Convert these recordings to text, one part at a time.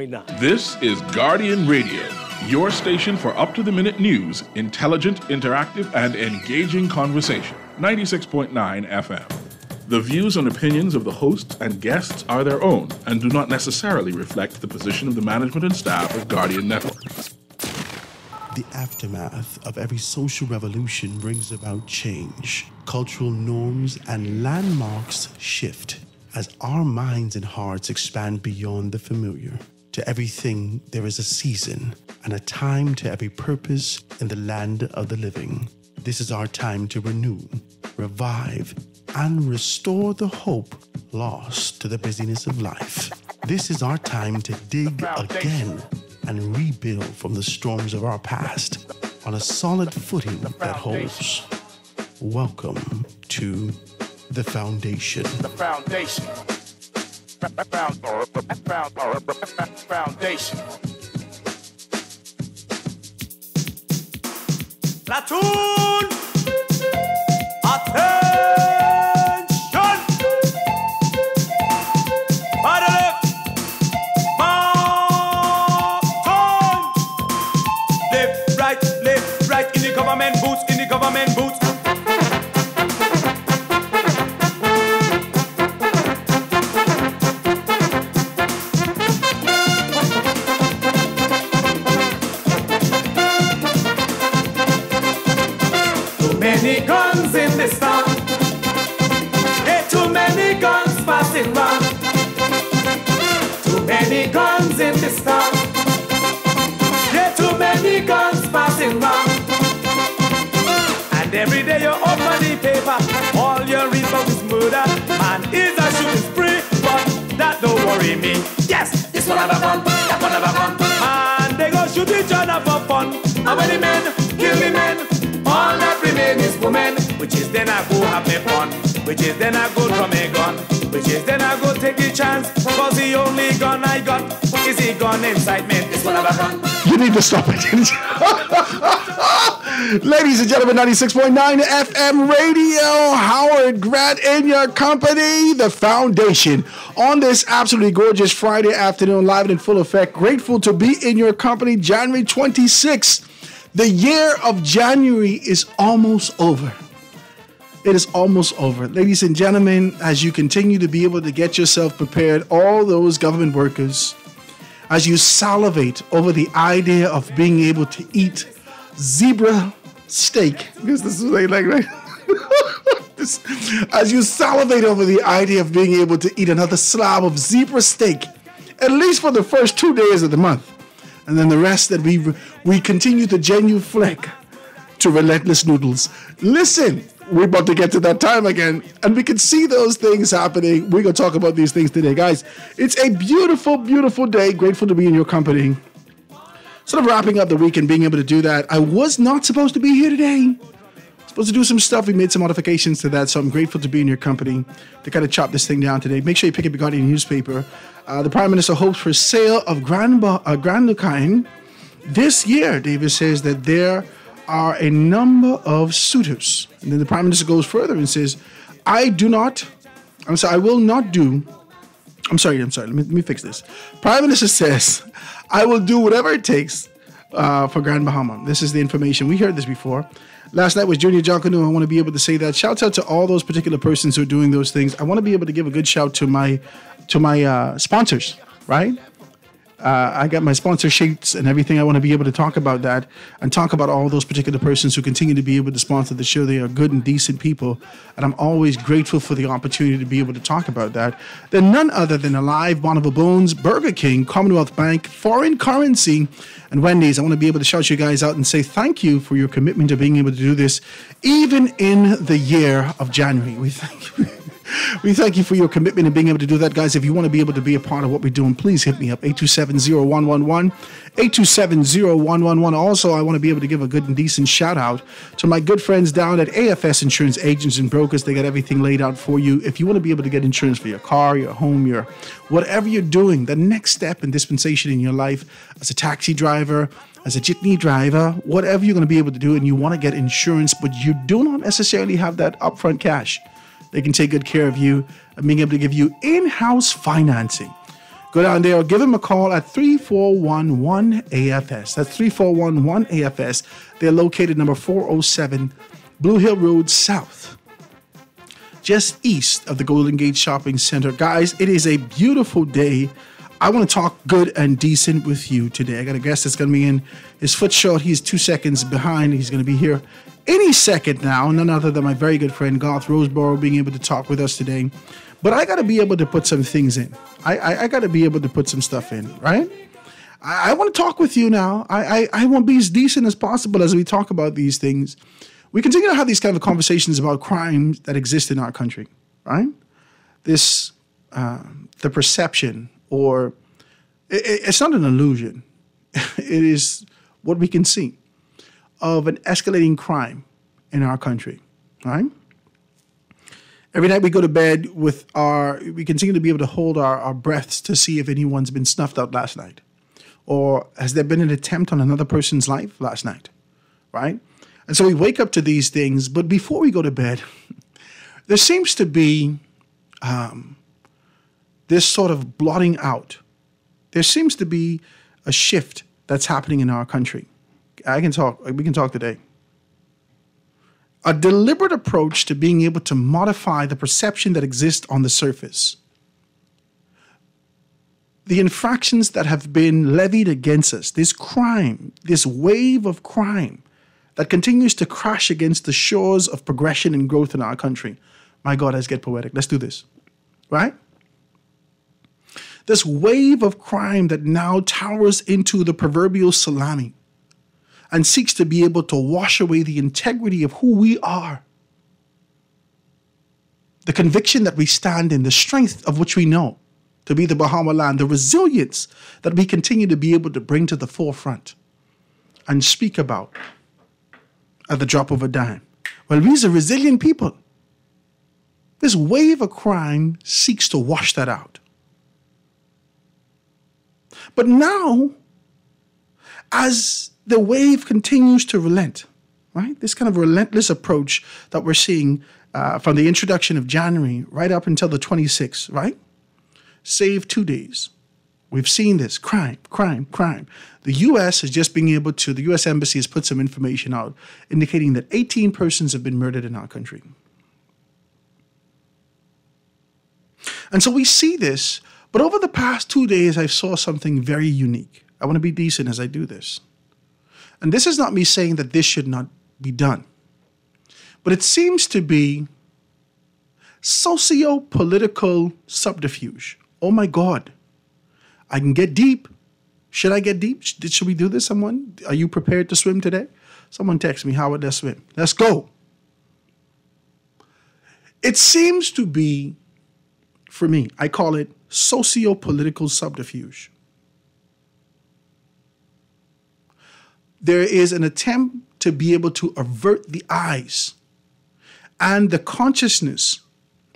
This is Guardian Radio, your station for up-to-the-minute news, intelligent, interactive, and engaging conversation. 96.9 FM. The views and opinions of the hosts and guests are their own and do not necessarily reflect the position of the management and staff of Guardian Network. The aftermath of every social revolution brings about change. Cultural norms and landmarks shift as our minds and hearts expand beyond the familiar. To everything, there is a season and a time to every purpose in the land of the living. This is our time to renew, revive, and restore the hope lost to the busyness of life. This is our time to dig again and rebuild from the storms of our past on a solid footing that holds. Welcome to The Foundation. The Foundation. Foundation. Platoon! Attention! Battle! Mountain! Left, right, in the government boots, Many guns in this town. Hey, too many guns passing round. Too many guns in this town. Yeah, too many guns passing round. And every day you open the paper, all you read about is murder. Man is a shooting spree, but that don't worry me. Yes, this one have a fun, that one have a fun. And they go shoot each other for fun. And when the men kill the men, all that remain is women, which is then I go have me fun, which is then I go draw me gun, which is then I go take the chance, cause the only gun I got is the gun inside me. This one of a gun. You need to stop it. Ladies and gentlemen, 96.9 FM radio, Howard Grant in your company, The Foundation. On this absolutely gorgeous Friday afternoon, live and in full effect, grateful to be in your company, January 26th. The year of January is almost over. It is almost over. Ladies and gentlemen, as you continue to be able to get yourself prepared, all those government workers, as you salivate over the idea of being able to eat zebra steak, because this is what they like, right? As you salivate over the idea of being able to eat another slab of zebra steak, at least for the first 2 days of the month. And then the rest that we continue to genuflect to relentless noodles. Listen, we're about to get to that time again, and we can see those things happening. We're going to talk about these things today, guys. It's a beautiful, beautiful day. Grateful to be in your company. Sort of wrapping up the week and being able to do that. I was not supposed to be here today. Supposed to do some stuff. We made some modifications to that, so I'm grateful to be in your company to kind of chop this thing down today. Make sure you pick up your Guardian newspaper. The Prime Minister hopes for sale of Grand Lucain this year. Davis says that there are a number of suitors. And then the Prime Minister goes further and says, let me fix this. Prime Minister says, I will do whatever it takes for Grand Bahama. This is the information. We heard this before. Last night was Junior Jonkanu. I want to be able to say that. Shout out to all those particular persons who are doing those things. I want to be able to give a good shout to my sponsors, right? I got my sponsor sheets and everything. I want to be able to talk about that and talk about all those particular persons who continue to be able to sponsor the show. They are good and decent people, and I'm always grateful for the opportunity to be able to talk about that. They're none other than Alive, Bonneville Bones, Burger King, Commonwealth Bank, Foreign Currency, and Wendy's. I want to be able to shout you guys out and say thank you for your commitment to being able to do this, even in the year of January. We thank you. We thank you for your commitment and being able to do that, guys. If you want to be able to be a part of what we're doing, please hit me up, 827-0111, 827-0111. Also, I want to be able to give a good and decent shout out to my good friends down at AFS Insurance Agents and Brokers. They got everything laid out for you. If you want to be able to get insurance for your car, your home, your whatever you're doing, the next step in dispensation in your life as a taxi driver, as a jitney driver, whatever you're going to be able to do, and you want to get insurance, but you do not necessarily have that upfront cash. They can take good care of you and being able to give you in-house financing. Go down there or give them a call at 3411-AFS. That's 3411-AFS. They're located number 407 Blue Hill Road South, just east of the Golden Gate Shopping Center. Guys, it is a beautiful day. I want to talk good and decent with you today. I got a guest that's going to be in. His foot short. He's 2 seconds behind. He's going to be here any second now. None other than my very good friend Garth Roseborough being able to talk with us today. But I got to be able to put some things in. I got to be able to put some stuff in, right? I want to talk with you now. I want to be as decent as possible as we talk about these things. We continue to have these kind of conversations about crimes that exist in our country, right? This, the perception, or it's not an illusion. It is what we can see of an escalating crime in our country, right? Every night we go to bed we continue to be able to hold our breaths to see if anyone's been snuffed out last night. Or has there been an attempt on another person's life last night, right? And so we wake up to these things, but before we go to bed, there seems to be this sort of blotting out. There seems to be a shift that's happening in our country. We can talk today. A deliberate approach to being able to modify the perception that exists on the surface. The infractions that have been levied against us, this crime, this wave of crime that continues to crash against the shores of progression and growth in our country. My God, let's get poetic. Let's do this, right? This wave of crime that now towers into the proverbial salami and seeks to be able to wash away the integrity of who we are. The conviction that we stand in, the strength of which we know to be the Bahama land, the resilience that we continue to be able to bring to the forefront and speak about at the drop of a dime. Well, we're a resilient people. This wave of crime seeks to wash that out. But now, as the wave continues to relent, right? This kind of relentless approach that we're seeing from the introduction of January right up until the 26th, right? Save 2 days. We've seen this crime. The U.S. has just been able to, the U.S. Embassy has put some information out indicating that 18 persons have been murdered in our country. And so we see this, but over the past 2 days, I saw something very unique. I want to be decent as I do this. And this is not me saying that this should not be done, but it seems to be socio-political subterfuge. Oh my God. I can get deep. Should I get deep? Should we do this, someone? Are you prepared to swim today? Someone text me, Howard, let's swim. Let's go. It seems to be, for me, I call it socio-political subterfuge. There is an attempt to be able to avert the eyes and the consciousness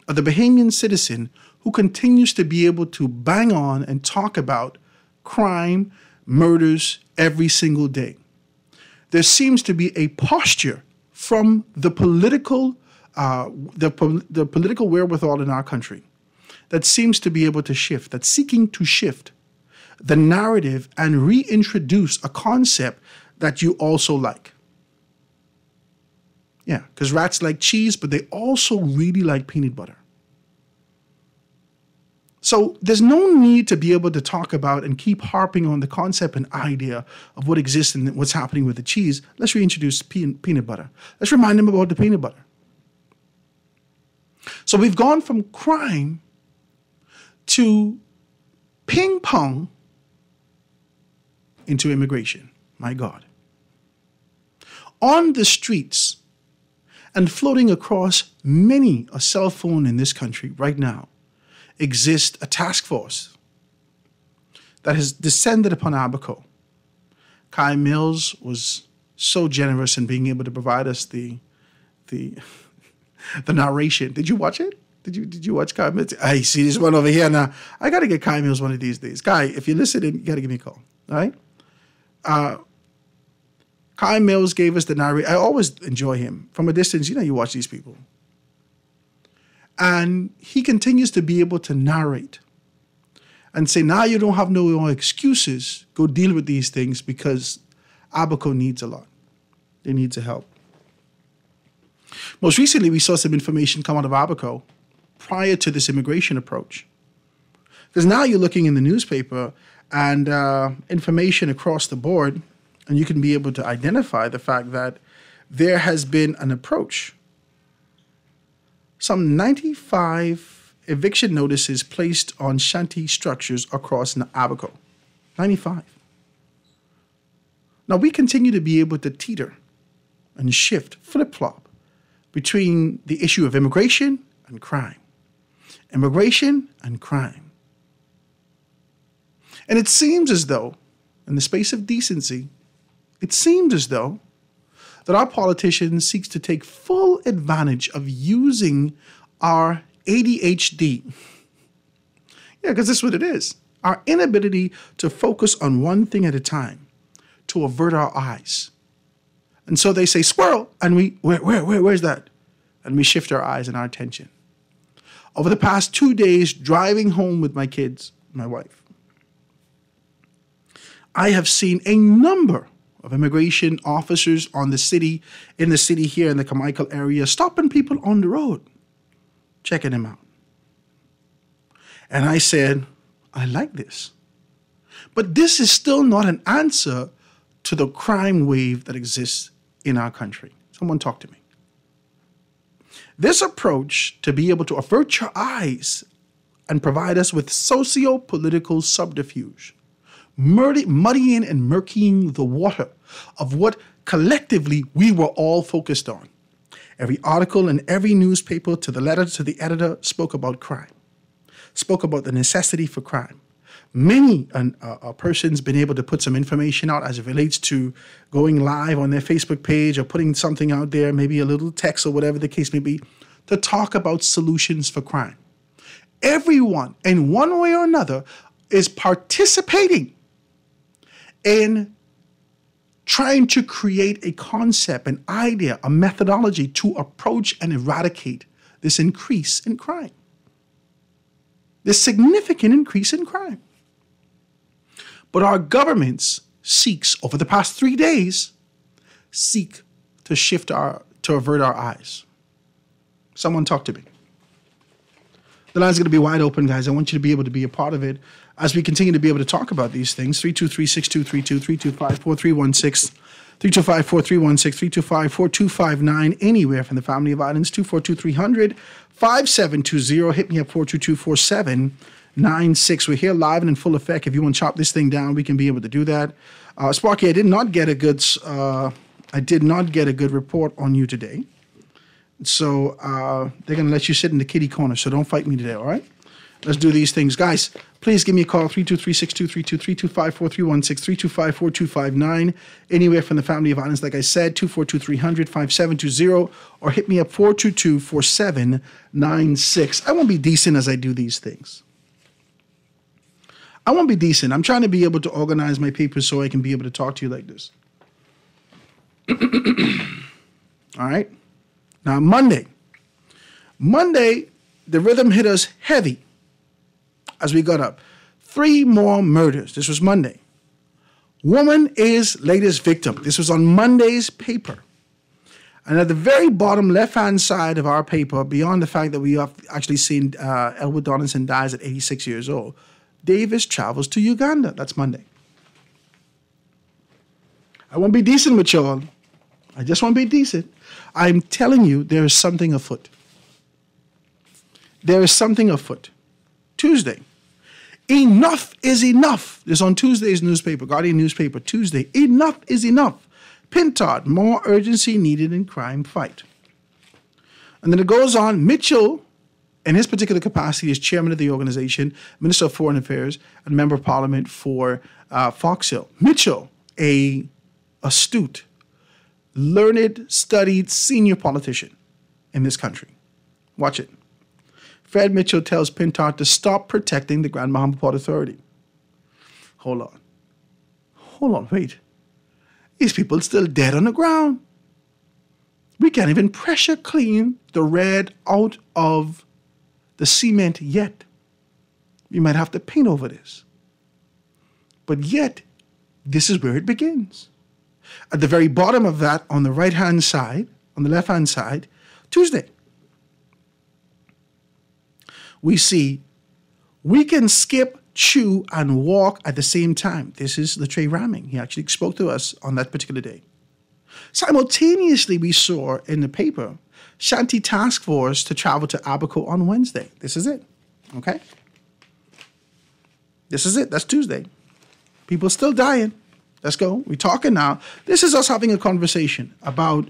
of the Bahamian citizen who continues to be able to bang on and talk about crime, murders every single day. There seems to be a posture from the political wherewithal in our country that seems to be able to shift, that's seeking to shift the narrative and reintroduce a concept that you also like. Yeah, because rats like cheese, but they also really like peanut butter. So there's no need to be able to talk about and keep harping on the concept and idea of what exists and what's happening with the cheese. Let's reintroduce peanut butter. Let's remind them about the peanut butter. So we've gone from crime to ping pong into immigration. My God. On the streets and floating across many a cell phone in this country right now exists a task force that has descended upon Abaco. Kai Mills was so generous in being able to provide us the narration. Did you watch it? Did you watch Kai Mills? I see this one over here now. I got to get Kai Mills one of these days. Kai, if you're listening, you got to give me a call. All right? Kai Mills gave us the narration. I always enjoy him. From a distance, you know, you watch these people. And he continues to be able to narrate and say, now you don't have no excuses. Go deal with these things because Abaco needs a lot. They need to help. Most recently, we saw some information come out of Abaco prior to this immigration approach. Because now you're looking in the newspaper and information across the board, and you can be able to identify the fact that there has been an approach. Some 95 eviction notices placed on shanty structures across Abaco. 95. Now, we continue to be able to teeter and shift, flip-flop, between the issue of immigration and crime. Immigration and crime. And it seems as though, in the space of decency, it seems as though that our politicians seek to take full advantage of using our ADHD. Yeah, because that's what it is. Our inability to focus on one thing at a time, to avert our eyes. And so they say, squirrel, and we, where's that? And we shift our eyes and our attention. Over the past 2 days, driving home with my kids, my wife, I have seen a number of immigration officers in the city here in the Carmichael area, stopping people on the road, checking them out. And I said, I like this. But this is still not an answer to the crime wave that exists in our country. Someone talk to me. This approach to be able to avert your eyes and provide us with socio-political subterfuge, muddying and murkying the water of what collectively we were all focused on. Every article and every newspaper, to the letter to the editor, spoke about crime, spoke about the necessity for crime. Many persons been able to put some information out as it relates to going live on their Facebook page or putting something out there, maybe a little text or whatever the case may be, to talk about solutions for crime. Everyone, in one way or another, is participating in trying to create a concept, an idea, a methodology to approach and eradicate this increase in crime, this significant increase in crime. But our governments over the past 3 days, seek to avert our eyes. Someone talk to me. The line's going to be wide open, guys. I want you to be able to be a part of it as we continue to be able to talk about these things. 323-6232, 325-4316, 325-4316, 325-4259, anywhere from the family of islands, 242-300-5720. Hit me up, 422-4796. We're here live and in full effect. If you want to chop this thing down, we can be able to do that. Sparky, I did not get a good report on you today. So they're going to let you sit in the kitty corner, so don't fight me today, all right? Let's do these things. Guys, please give me a call, 323-6232, 325-4316, 325-4259, anywhere from the family of islands, like I said, 242-300-5720, or hit me up, 422-4796. I won't be decent as I do these things. I won't be decent. I'm trying to be able to organize my papers so I can be able to talk to you like this. All right? Now, Monday, the rhythm hit us heavy as we got up. 3 more murders. This was Monday. Woman is latest victim. This was on Monday's paper. And at the very bottom left-hand side of our paper, beyond the fact that we have actually seen Elwood Donaldson dies at 86 years old, Davis travels to Uganda. That's Monday. I won't be decent with y'all. I just want to be decent. I'm telling you, there is something afoot. There is something afoot. Tuesday. Enough is enough. This is on Tuesday's newspaper, Guardian newspaper, Tuesday. Enough is enough. Pintard, more urgency needed in crime fight. And then it goes on, Mitchell, in his particular capacity as chairman of the organization, Minister of Foreign Affairs, and member of parliament for Fox Hill. Mitchell, a astute, learned, studied, senior politician in this country. Watch it. Fred Mitchell tells Pintard to stop protecting the Grand Bahama Port Authority. Hold on, wait. These people still dead on the ground. We can't even pressure clean the red out of the cement yet. You might have to paint over this. But yet, this is where it begins. At the very bottom of that, on the right-hand side, on the left-hand side, Tuesday, we see we can skip, chew, and walk at the same time. This is Latreille Ramming. He actually spoke to us on that particular day. Simultaneously, we saw in the paper Shanti Task Force to travel to Abaco on Wednesday. This is it. Okay? This is it. That's Tuesday. People still dying. Let's go. We're talking now. This is us having a conversation about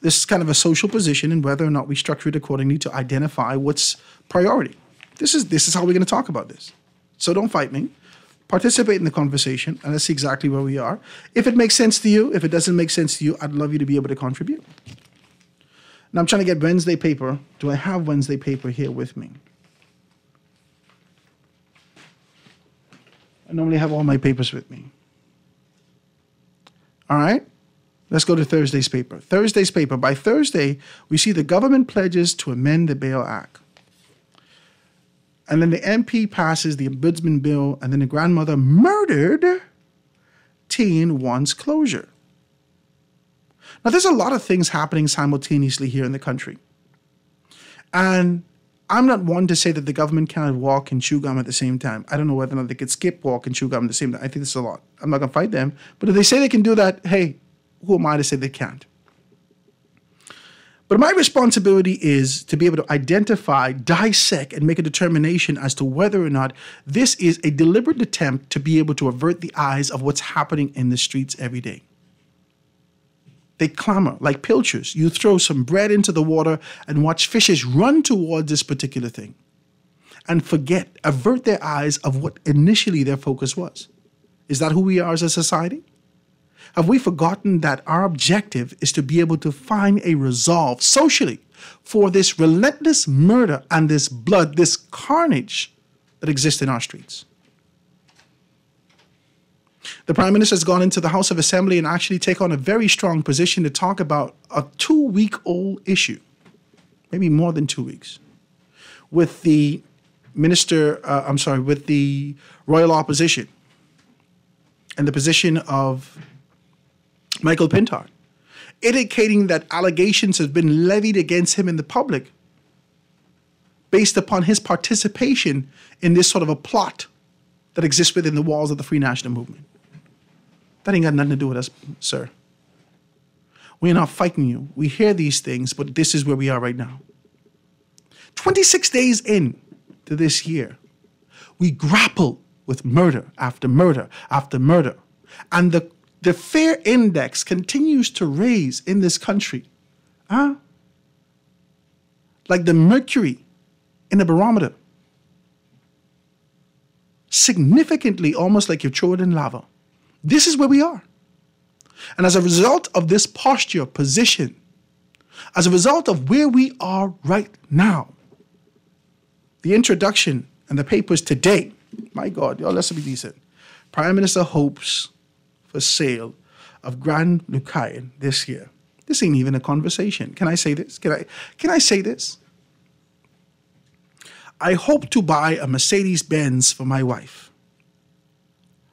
this kind of a social position and whether or not we structure it accordingly to identify what's priority. This is how we're going to talk about this. So don't fight me. Participate in the conversation, and let's see exactly where we are. If it makes sense to you, if it doesn't make sense to you, I'd love you to be able to contribute. Now I'm trying to get Wednesday paper. Do I have Wednesday paper here with me? I normally have all my papers with me. All right, let's go to Thursday's paper. Thursday's paper. By Thursday, we see the government pledges to amend the Bail Act. And then the MP passes the Ombudsman bill, and then the grandmother murdered teen wants closure. Now, there's a lot of things happening simultaneously here in the country. And I'm not one to say that the government cannot walk and chew gum at the same time. I don't know whether or not they could skip, walk, and chew gum at the same time. I think it's a lot. I'm not going to fight them. But if they say they can do that, hey, who am I to say they can't? But my responsibility is to be able to identify, dissect, and make a determination as to whether or not this is a deliberate attempt to be able to avert the eyes of what's happening in the streets every day. They clamor like pilchers. You throw some bread into the water and watch fishes run towards this particular thing and avert their eyes of what initially their focus was. Is that who we are as a society? Have we forgotten that our objective is to be able to find a resolve socially for this relentless murder and this blood, this carnage that exists in our streets? The Prime Minister has gone into the House of Assembly and actually take on a very strong position to talk about a 2-week-old issue, maybe more than 2 weeks, with the with the Royal Opposition and the position of Michael Pintard, indicating that allegations have been levied against him in the public based upon his participation in this sort of a plot that exists within the walls of the Free National Movement. That ain't got nothing to do with us, sir. We're not fighting you. We hear these things, but this is where we are right now. 26 days in to this year, we grapple with murder after murder after murder. And the fear index continues to raise in this country. Like the mercury in a barometer. Significantly, almost like you throw it in lava. This is where we are. And as a result of this posture, position, as a result of where we are right now, the introduction and the papers today, my God, y'all, let's be decent. Prime Minister hopes for sale of Grand Lucayan this year. This ain't even a conversation. Can I say this? Can I say this? I hope to buy a Mercedes-Benz for my wife.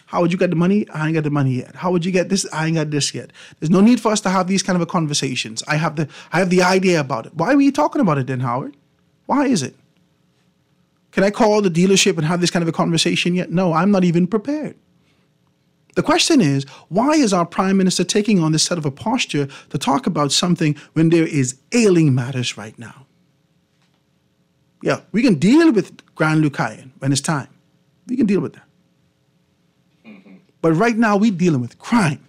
How would you get the money? I ain't got the money yet. How would you get this? I ain't got this yet. There's no need for us to have these kind of conversations. I have the idea about it. Why are we talking about it then, Howard? Why is it? Can I call the dealership and have this kind of a conversation yet? No, I'm not even prepared. The question is, why is our Prime Minister taking on this sort of a posture to talk about something when there is ailing matters right now? Yeah, we can deal with Grand Lucayan when it's time. We can deal with that. But right now, we're dealing with crime.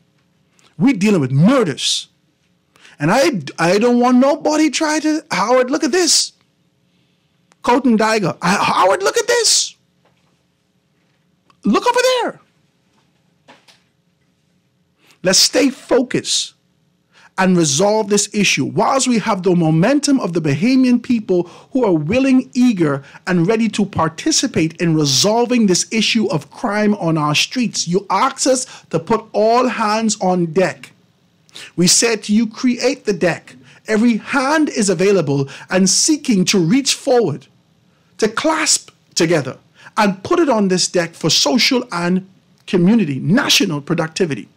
We're dealing with murders. And I don't want nobody try to, Howard, look at this. Colton Daiga, Howard, look at this. Look over there. Let's stay focused and resolve this issue whilst we have the momentum of the Bahamian people who are willing, eager, and ready to participate in resolving this issue of crime on our streets. You asked us to put all hands on deck. We said to you, create the deck. Every hand is available and seeking to reach forward, to clasp together and put it on this deck for social and community, national productivity.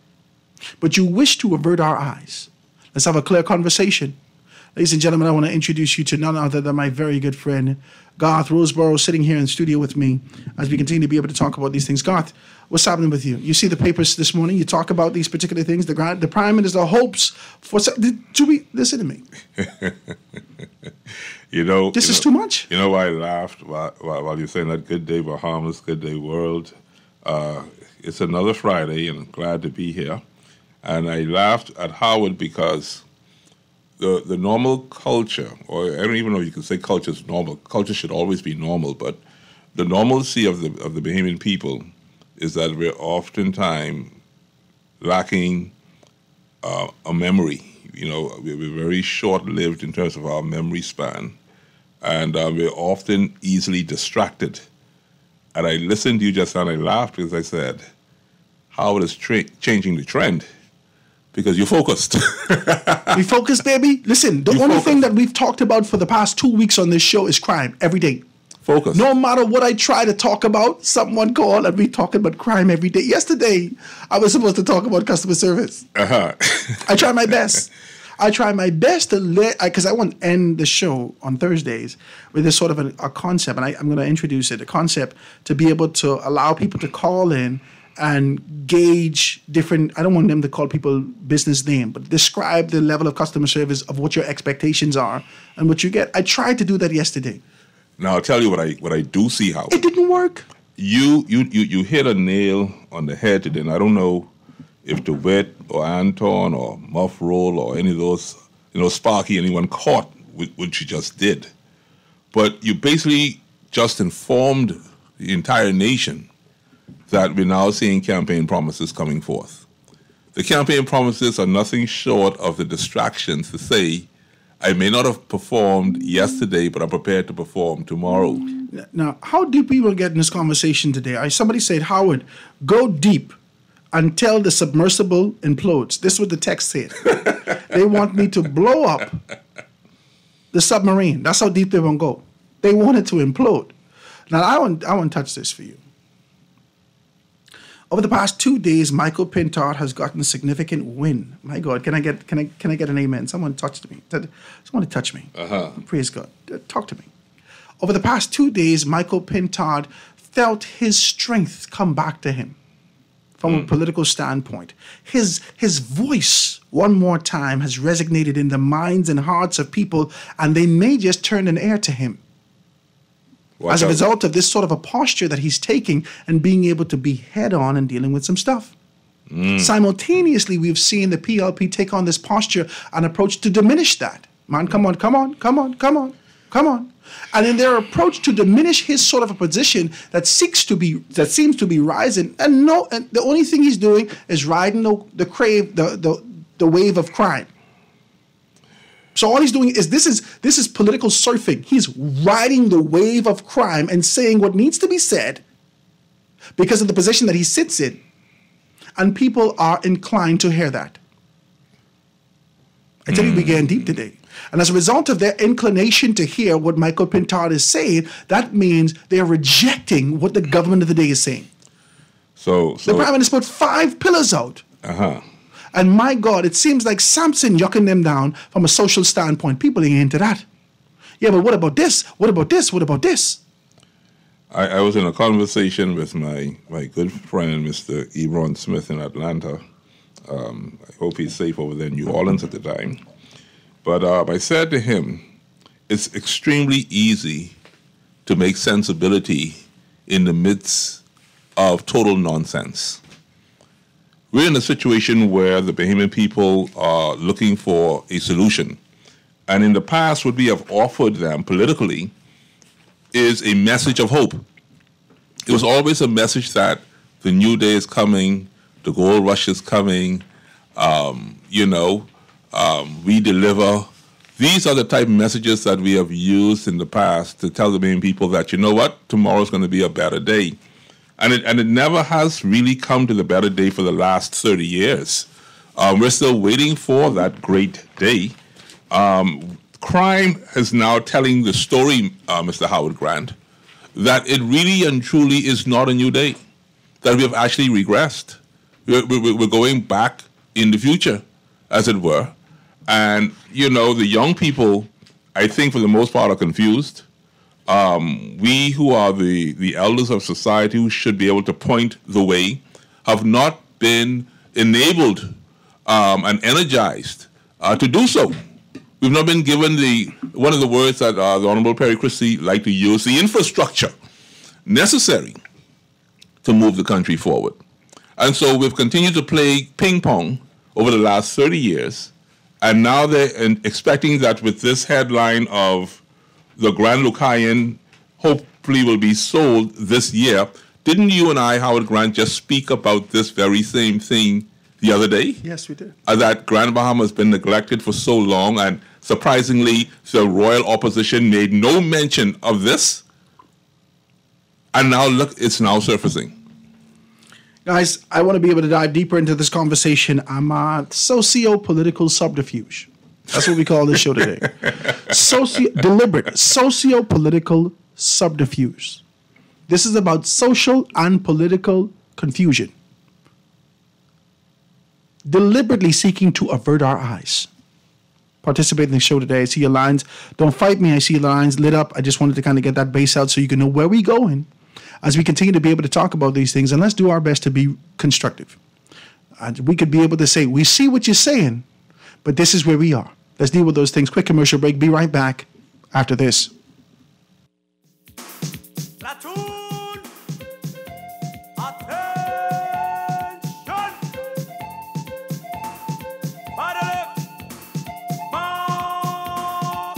But you wish to avert our eyes. Let's have a clear conversation. Ladies and gentlemen, I want to introduce you to none other than my very good friend, Garth Roseborough, sitting here in the studio with me as we continue to be able to talk about these things. Garth, what's happening with you? You see the papers this morning. You talk about these particular things. The Prime Minister hopes for... Listen to me. This is too much. You know why I laughed while you're saying that? Good day, Bahamas, good day, world. It's another Friday, and I'm glad to be here. And I laughed at Howard because the normal culture, or I don't even know if you can say culture is normal. Culture should always be normal, but the normalcy of the Bahamian people is that we're oftentimes lacking a memory. We're very short-lived in terms of our memory span, and we're often easily distracted. And I listened to you just now, and I laughed because I said, Howard is changing the trend. Because you're focused. We focused, baby. Listen, the only thing that we've talked about for the past 2 weeks on this show is crime every day. Focus. No matter what I try to talk about, someone called and we talking about crime every day. Yesterday, I was supposed to talk about customer service. I try my best. To because I want to end the show on Thursdays with this sort of a concept, and I'm going to introduce it, a concept to be able to allow people to call in and gauge different, I don't want them to call people business name, but describe the level of customer service of what your expectations are and what you get. I tried to do that yesterday. Now I'll tell you what I do see, Howard. It didn't work. You hit a nail on the head today, and I don't know if DeWitt or Anton or Muff Roll or any of those, Sparky, anyone caught with what you just did. But you basically just informed the entire nation that we're now seeing campaign promises coming forth. The campaign promises are nothing short of the distractions to say, I may not have performed yesterday, but I'm prepared to perform tomorrow. Now, how deep we will get in this conversation today? Somebody said, Howard, go deep until the submersible implodes. This is what the text said. They want me to blow up the submarine. That's how deep they want to go. They want it to implode. Now, I want to touch this for you. Over the past 2 days, Michael Pintard has gotten a significant win. My God, can I get an amen? Someone touched me. Someone touch me. Praise God. Talk to me. Over the past 2 days, Michael Pintard felt his strength come back to him from a political standpoint. His voice, one more time, has resonated in the minds and hearts of people, and they may just turn an ear to him. As a result of this sort of a posture that he's taking and being able to be head-on and dealing with some stuff. Simultaneously, we've seen the PLP take on this posture and approach to diminish that. Man, come on. And in their approach to diminish his sort of a position that seems to be rising, and the only thing he's doing is riding the wave of crime. So all he's doing is this is political surfing. He's riding the wave of crime and saying what needs to be said because of the position that he sits in. And people are inclined to hear that. I tell you, we getting deep today. And as a result of their inclination to hear what Michael Pintard is saying, that means they're rejecting what the government of the day is saying. So the Prime Minister put 5 pillars out. And my God, it seems like Samson yucking them down from a social standpoint. People ain't into that. Yeah, but what about this? What about this? What about this? I was in a conversation with my good friend, Mr. Ebron Smith in Atlanta. I hope he's safe over there in New Orleans at the time. But I said to him, it's extremely easy to make sensibility in the midst of total nonsense. We're in a situation where the Bahamian people are looking for a solution. And in the past, what we have offered them politically is a message of hope. It was always a message that the new day is coming, the gold rush is coming, we deliver. These are the type of messages that we have used in the past to tell the Bahamian people that, you know what, tomorrow's going to be a better day. And it never has really come to the better day for the last 30 years. We're still waiting for that great day. Crime is now telling the story, Mr. Howard Grant. that it really and truly is not a new day, that we have actually regressed. We're going back in the future, as it were. And, the young people, I think for the most part, are confused. We who are the elders of society, who should be able to point the way, have not been enabled and energized to do so. We've not been given one of the words that the Honorable Perry Christie liked to use, the infrastructure necessary to move the country forward. And so we've continued to play ping pong over the last 30 years, and now they're expecting that with this headline of the Grand Lucayan hopefully will be sold this year. Didn't you and I, Howard Grant, just speak about this very same thing the other day? Yes, we did. That Grand Bahama has been neglected for so long, and surprisingly, the royal opposition made no mention of this. And now look, it's now surfacing. Guys, I want to be able to dive deeper into this conversation. I'm a socio-political subterfuge. That's what we call this show today. Deliberate socio-political subterfuge. This is about social and political confusion. Deliberately seeking to avert our eyes. Participate in the show today. I see your lines. Don't fight me. I see your lines lit up. I just wanted to kind of get that base out so you can know where we're going as we continue to be able to talk about these things. And let's do our best to be constructive. And we could be able to say, we see what you're saying, but this is where we are. Let's deal with those things. Quick commercial break. Be right back after this. Platoon, attention. Battle, march,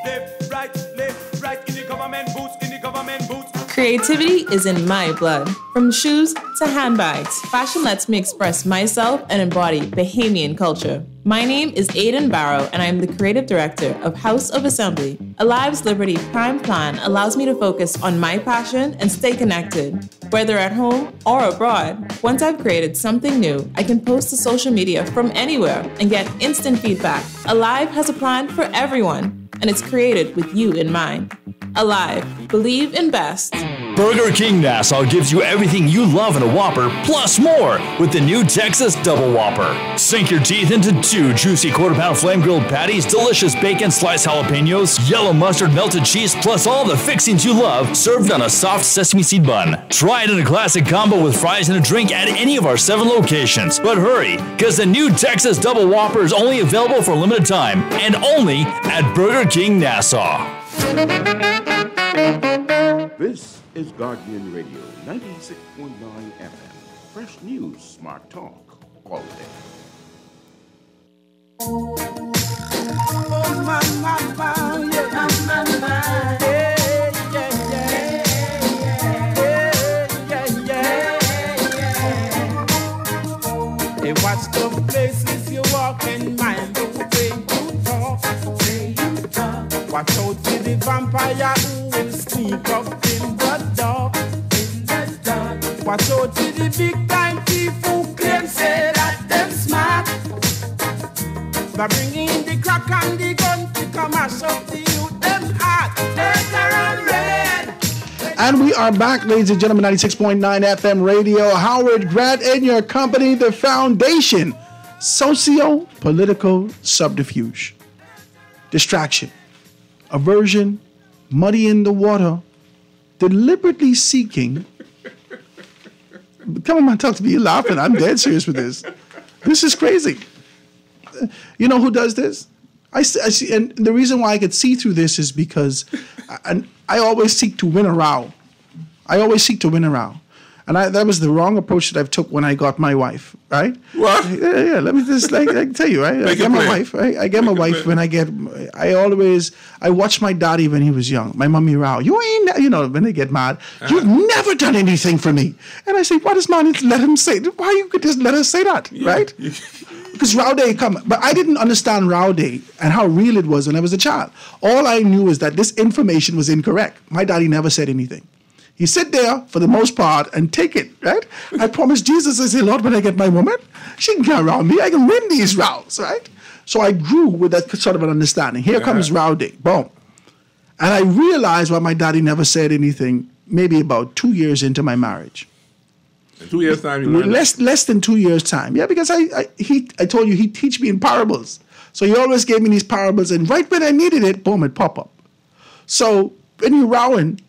left, right, in the government boots. Creativity is in my blood. From shoes to handbags, fashion lets me express myself and embody Bahamian culture. My name is Aiden Barrow, and I am the creative director of House of Assembly. Alive's Liberty Prime Plan allows me to focus on my passion and stay connected, whether at home or abroad. Once I've created something new, I can post to social media from anywhere and get instant feedback. Alive has a plan for everyone, and it's created with you in mind. Alive, believe in best. Burger King Nassau gives you everything you love in a Whopper, plus more, with the new Texas Double Whopper. Sink your teeth into 2 juicy quarter-pound flame-grilled patties, delicious bacon, sliced jalapenos, yellow mustard, melted cheese, plus all the fixings you love, served on a soft sesame seed bun. Try it in a classic combo with fries and a drink at any of our 7 locations. But hurry, because the new Texas Double Whopper is only available for a limited time, and only at Burger King Nassau. This is Guardian Radio, 96.9 FM. Fresh news, smart talk, all day. Oh, my, yeah. Hey, watch the places you walk and mind the way you talk. Watch out for the vampire who will sneak up in the dark. Watch out for the big time thief who claim say that them smart. By bringing the crack and the gun to come mash up the youth, them hot, and red. And we are back, ladies and gentlemen, 96.9 FM radio. Howard Grant in your company, the foundation. Socio-political subterfuge. Distraction. Aversion. Muddy in the water. Deliberately seeking. Come on, man, talk to me. You're laughing. I'm dead serious with this. This is crazy. You know who does this? I see, and the reason why I could see through this is because I always seek to win a row. And that was the wrong approach that I've took when I got my wife, right? What? Yeah. Let me just I can tell you, right? I get my wife, right? I get my wife when I watched my daddy when he was young. My mommy row. When they get mad, you've never done anything for me. And I say, why does man let him say? Why you could just let us say that, right? Because Row Day come, but I didn't understand Row Day and how real it was when I was a child. All I knew is that this information was incorrect. My daddy never said anything. He sit there for the most part and take it, right? I promise Jesus, I say, Lord, when I get my woman, she can come around me. I can win these rows, right? So I grew with that sort of an understanding. Here comes Row Day, boom. And I realized why my daddy never said anything maybe about 2 years into my marriage. In 2 years' time, you learned Less than 2 years' time. Yeah, because I told you, he'd teach me in parables. So he always gave me these parables, and right when I needed it, boom, it pop up. So when you're rowing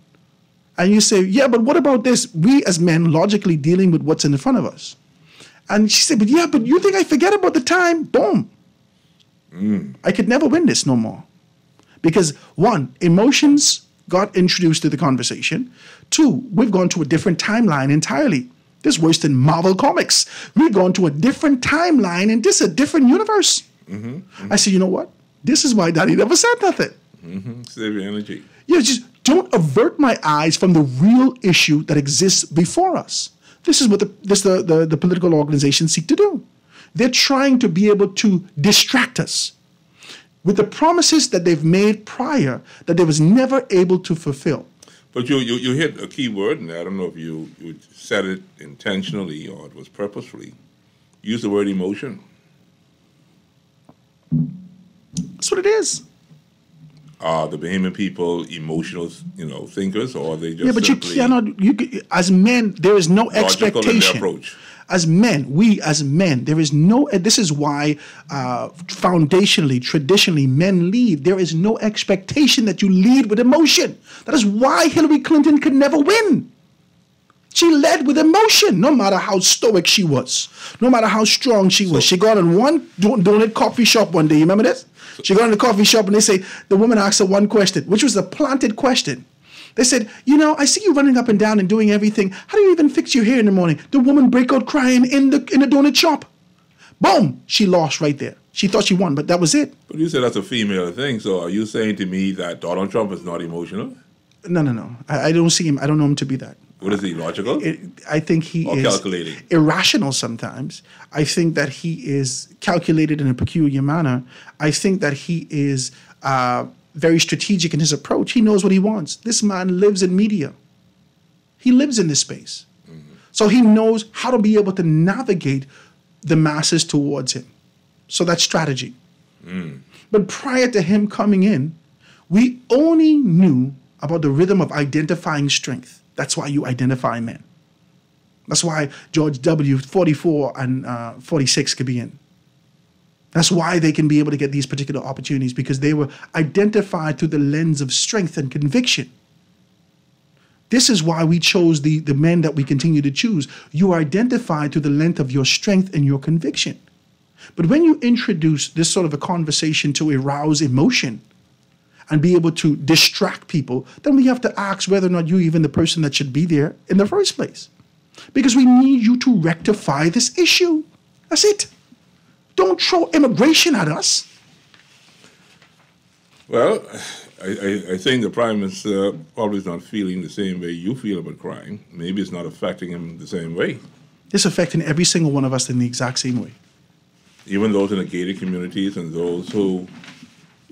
and you say, yeah, but what about this? We as men logically dealing with what's in front of us. And she said, but you think I forget about the time? Boom. I could never win this no more. Because one, emotions got introduced to the conversation. Two, we've gone to a different timeline entirely. This is worse than Marvel Comics. We've gone to a different timeline, and this is a different universe. I said, you know what? This is why Daddy never said nothing. Save your energy. Yeah, just don't avert my eyes from the real issue that exists before us. This is what the political organizations seek to do. They're trying to be able to distract us with the promises that they've made prior that they was never able to fulfill. But you hit a key word, and I don't know if you said it intentionally or it was purposefully. Use the word emotion. That's what it is. Are the Bahamian people emotional, thinkers, or are they just but you cannot. As men, there is no expectation. In their approach? As men, there is no. This is why, foundationally, traditionally, men lead. There is no expectation that you lead with emotion. That is why Hillary Clinton could never win. She led with emotion, no matter how stoic she was, no matter how strong she was. She got in one donut coffee shop one day. You remember this? She got in the coffee shop and the woman asked her one question, which was a planted question. They said, I see you running up and down and doing everything. How do you even fix your hair in the morning? The woman break out crying in the donut shop. Boom, she lost right there. She thought she won, but that was it. But you said that's a female thing, so are you saying to me that Donald Trump is not emotional? No. I don't see him. I don't know him to be that. What is he, logical? I think he is calculating. Irrational sometimes. I think that he is calculated in a peculiar manner. I think that he is very strategic in his approach. He knows what he wants. This man lives in media. He lives in this space. So he knows how to be able to navigate the masses towards him. So that's strategy. But prior to him coming in, we only knew about the rhythm of identifying strength. That's why you identify men. That's why George W. 44 and 46 could be in. That's why they can be able to get these particular opportunities, because they were identified through the lens of strength and conviction. This is why we chose the men that we continue to choose. You are identified through the length of your strength and your conviction. But when you introduce this sort of a conversation to arouse emotion and be able to distract people, then we have to ask whether or not you're even the person that should be there in the first place. Because we need you to rectify this issue. That's it. Don't throw immigration at us. Well, I think the Prime Minister probably is not feeling the same way you feel about crime. Maybe it's not affecting him the same way. It's affecting every single one of us in the exact same way. Even those in the gated communities and those who...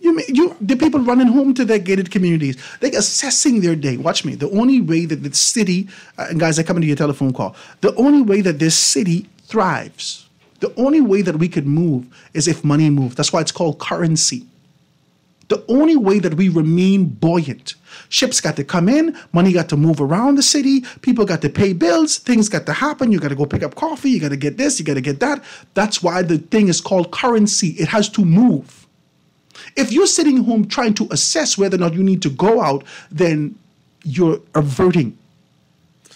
The people running home to their gated communities, they're assessing their day. Watch me. The only way that the city, and guys, I come into your telephone call, the only way that this city thrives, the only way that we could move is if money moves. That's why it's called currency. The only way that we remain buoyant. Ships got to come in, money got to move around the city, people got to pay bills, things got to happen, you got to go pick up coffee, you got to get this, you got to get that. That's why the thing is called currency. It has to move. If you're sitting home trying to assess whether or not you need to go out, then you're averting.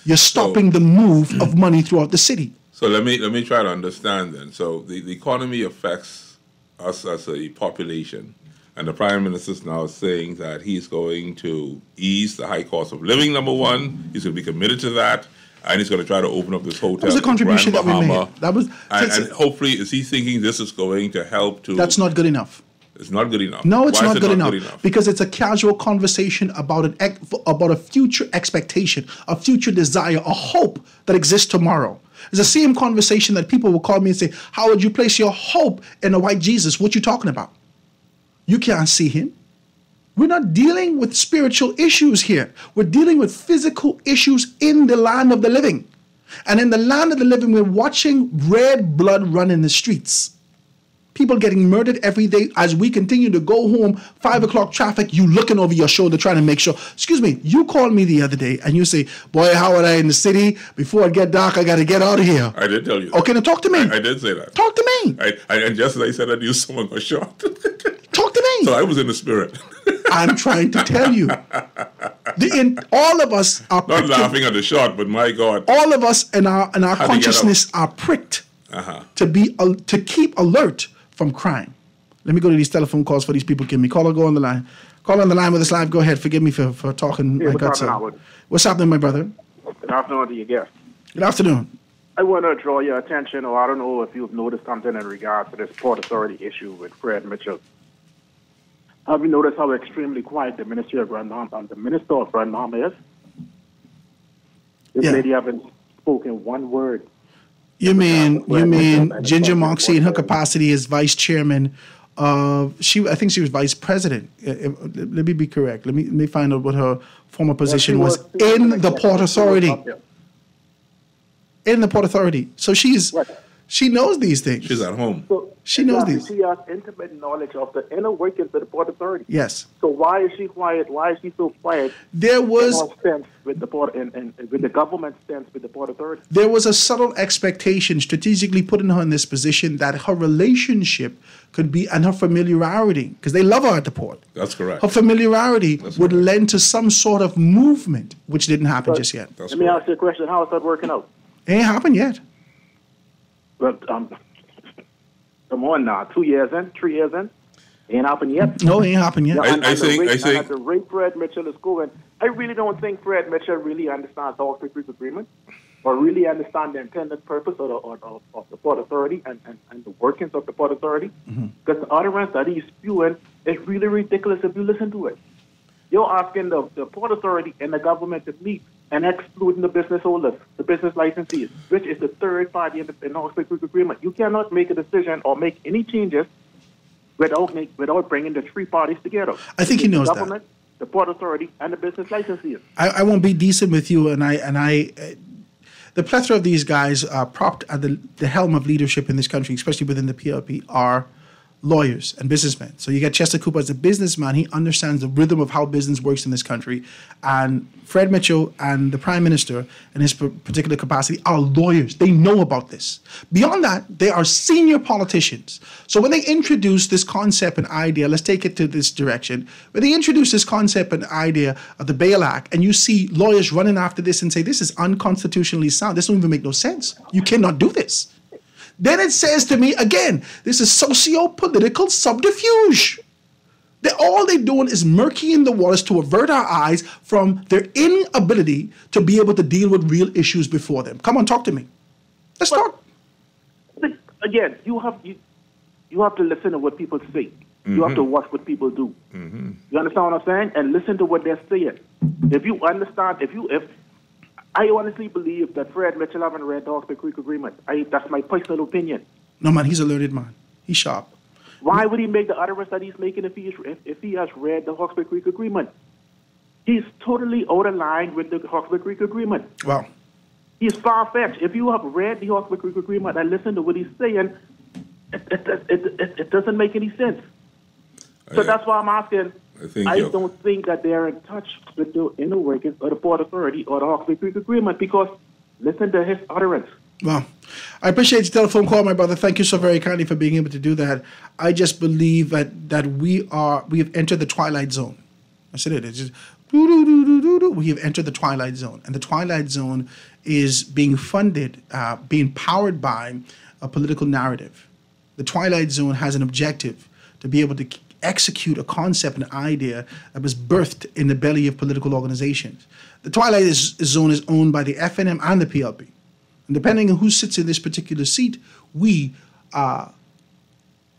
You're stopping the move of money throughout the city. So let me try to understand then. So the economy affects us as a population, and the Prime Minister is now saying that he's going to ease the high cost of living, number one. He's going to be committed to that, and he's going to try to open up this hotel. That was a contribution that we made. And hopefully, is he thinking this is going to help to... That's not good enough. It's not good enough. No, it's not good enough. Because it's a casual conversation about a future expectation, a future desire, a hope that exists tomorrow. It's the same conversation that people will call me and say, how would you place your hope in a white Jesus? What you talking about? You can't see him. We're not dealing with spiritual issues here. We're dealing with physical issues in the land of the living. And in the land of the living, we're watching red blood run in the streets. people getting murdered every day as we continue to go home, 5 o'clock traffic, you looking over your shoulder trying to make sure. Excuse me, you called me the other day and you say, boy, how are I in the city? Before it get dark, I got to get out of here. I did tell you that. Okay, now talk to me. I did say that. Talk to me. And just as I said, I knew someone got shot. Talk to me. So I was in the spirit. I'm trying to tell you. All of us are not laughing at the shot, but my God. All of us in our consciousness are pricked to keep alert from crime. Let me go to these telephone calls for these people. Give me caller. Go on the line. Call on the line with us live. Go ahead. Forgive me for talking my guts out. What's happening, my brother? Good afternoon to you, guest. Good afternoon. I want to draw your attention, or I don't know if you've noticed something in regards to this Port Authority issue with Fred Mitchell. Have you noticed how extremely quiet the Minister of Grand Bahama is? This lady haven't spoken one word. You mean Ginger Moxie in her capacity as vice chairman of I think she was vice president. Let me be correct. Let me find out what her former position was in the Port Authority. In the Port Authority. So she knows these things. She's at home. So she knows these. She has intimate knowledge of the inner workings of the Port Authority. Yes. So why is she quiet? Why is she so quiet? There was with the port and with the government stance with the Port Authority. There was a subtle expectation strategically putting her in this position that her relationship could be and her familiarity, because they love her at the port. That's correct. Her familiarity would lend to some sort of movement, which didn't happen just yet. Let me ask you a question. How is that working out? It ain't happened yet. But come on now, 2 years in, 3 years in, ain't happened yet. No, it ain't happened yet. I think at the rate Fred Mitchell is going, I really don't think Fred Mitchell really understands the Hawke's Creek Agreement, or really understands the intended purpose of the Port Authority and the workings of the Port Authority. Because the utterance that he's spewing is really ridiculous if you listen to it. You're asking the Port Authority and the government to meet and excluding the business holders, the business licensees, which is the third party in the Hawke's Creek Agreement. You cannot make a decision or make any changes without bringing the three parties together. I think he knows the government, the Port Authority, and the business licensees. I won't be decent with you, and the plethora of these guys propped at the helm of leadership in this country, especially within the PLP, are lawyers and businessmen. So you get Chester Cooper as a businessman. He understands the rhythm of how business works in this country. And Fred Mitchell and the Prime Minister in his particular capacity are lawyers. They know about this. Beyond that, they are senior politicians. So when they introduce this concept and idea, let's take it to this direction. When they introduce this concept and idea of the Bail Act, and you see lawyers running after this and say, this is unconstitutionally sound. This don't even make no sense. You cannot do this. Then it says to me, again, this is socio-political subterfuge. All they're doing is murkying the waters to avert our eyes from their inability to be able to deal with real issues before them. Come on, talk to me. Let's talk. Again, you have to listen to what people say. You have to watch what people do. You understand what I'm saying? And listen to what they're saying. If you understand, if I honestly believe that Fred Mitchell haven't read the Hawke's Creek Agreement. That's my personal opinion. No, man, he's a learned man. He's sharp. Why would he make the utterance that he's making if he has read the Hawke's Creek Agreement? He's totally out of line with the Hawke's Creek Agreement. Wow. He's far-fetched. If you have read the Hawke's Creek Agreement and listen to what he's saying, it doesn't make any sense. So that's why I'm asking. I don't think that they're in touch with the inner workings of the Port Authority or the Hawke's Creek Agreement, because listen to his utterance. Well, I appreciate your telephone call, my brother. Thank you so very kindly for being able to do that. I just believe that we have entered the twilight zone. I said it. It's just we have entered the twilight zone, and the twilight zone is being funded, being powered by a political narrative. The twilight zone has an objective to be able to execute a concept, an idea that was birthed in the belly of political organizations. The Twilight Zone is owned by the FNM and the PLP. And depending on who sits in this particular seat, we are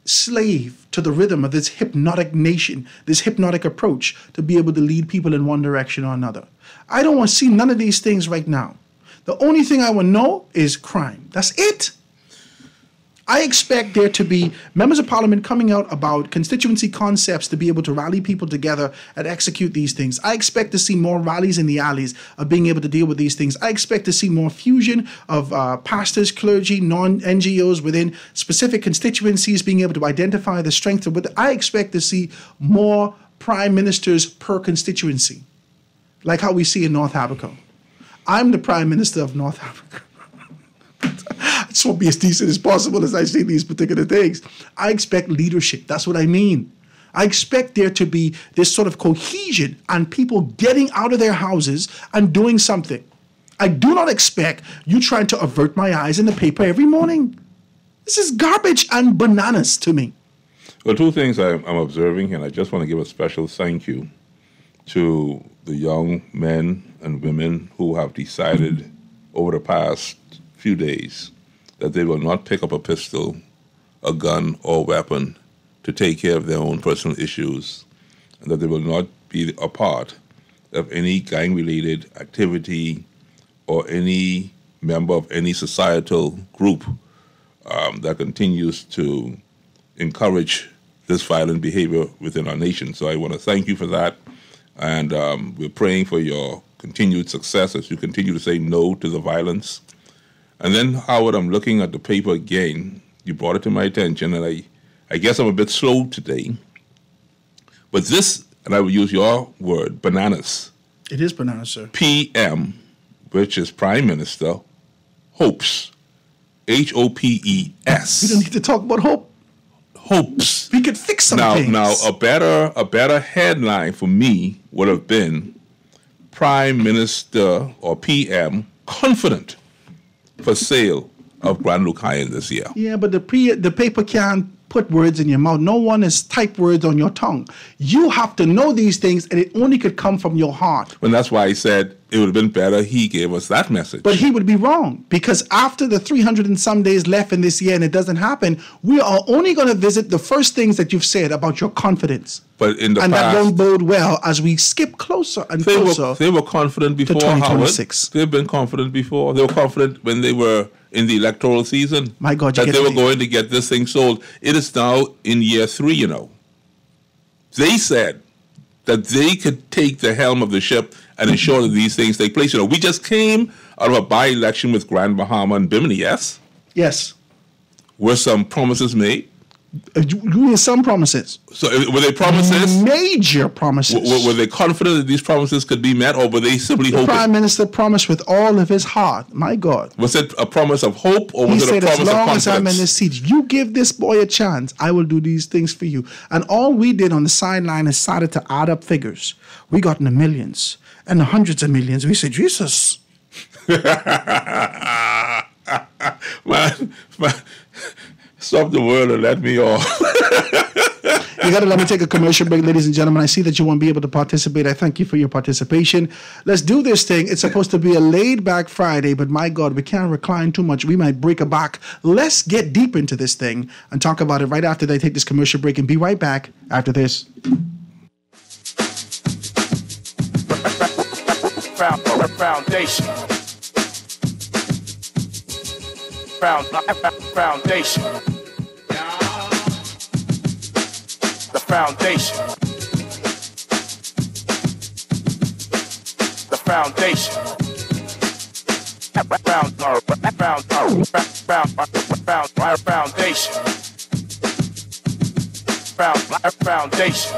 slave to the rhythm of this hypnotic nation, this hypnotic approach to be able to lead people in one direction or another. I don't want to see none of these things right now. The only thing I want to know is crime. That's it. I expect there to be members of parliament coming out about constituency concepts to be able to rally people together and execute these things. I expect to see more rallies in the alleys of being able to deal with these things. I expect to see more fusion of pastors, clergy, non-NGOs within specific constituencies being able to identify the strength of it. I expect to see more prime ministers per constituency, like how we see in North Africa. I'm the prime minister of North Africa. I just want to be as decent as possible as I say these particular things. I expect leadership. That's what I mean. I expect there to be this sort of cohesion and people getting out of their houses and doing something. I do not expect you trying to avert my eyes in the paper every morning. This is garbage and bananas to me. Well, two things I'm observing, and I just want to give a special thank you to the young men and women who have decided over the past few days that they will not pick up a pistol, a gun, or weapon to take care of their own personal issues, and that they will not be a part of any gang-related activity or any member of any societal group that continues to encourage this violent behavior within our nation. So I want to thank you for that, and we're praying for your continued success as you continue to say no to the violence. And then, Howard, I'm looking at the paper again. You brought it to my attention, and I guess I'm a bit slow today. But this, and I will use your word, bananas. It is bananas, sir. PM, which is Prime Minister, hopes. H-O-P-E-S. We don't need to talk about hope. Hopes. We could fix some now, things. Now, a better headline for me would have been Prime Minister or PM confident for sale of Grand Luke High this year. Yeah, but the paper can't put words in your mouth. No one has typed words on your tongue. You have to know these things, and it only could come from your heart. And that's why I said it would have been better he gave us that message. But he would be wrong, because after the 300 and some days left in this year and it doesn't happen, we are only going to visit the first things that you've said about your confidence. But in the and past, that won't bode well as we skip closer and closer. They were confident before, to 2026. Howard. They've been confident before. They were confident when they were in the electoral season. My God, that they were going to get this thing sold. It is now in year 3, you know. They said that they could take the helm of the ship and ensure that these things take place. You know, we just came out of a by-election with Grand Bahama and Bimini, yes? Yes. Were some promises made? Some promises. So were they promises? Major promises. Were they confident that these promises could be met, or were they simply hoping? The Prime Minister promised with all of his heart. My God. Was it a promise of hope, or was it a promise of confidence? He said, as long as I'm in this seat, you give this boy a chance, I will do these things for you. And all we did on the sideline is started to add up figures. We got in the millions and the hundreds of millions. We said, Jesus. man. Stop the world and let me off. You got to let me take a commercial break, ladies and gentlemen. I see that you won't be able to participate. I thank you for your participation. Let's do this thing. It's supposed to be a laid-back Friday, but my God, we can't recline too much. We might break a back. Let's get deep into this thing and talk about it right after they take this commercial break, and be right back after this. Foundation. Foundation. The foundation. The foundation. Foundation.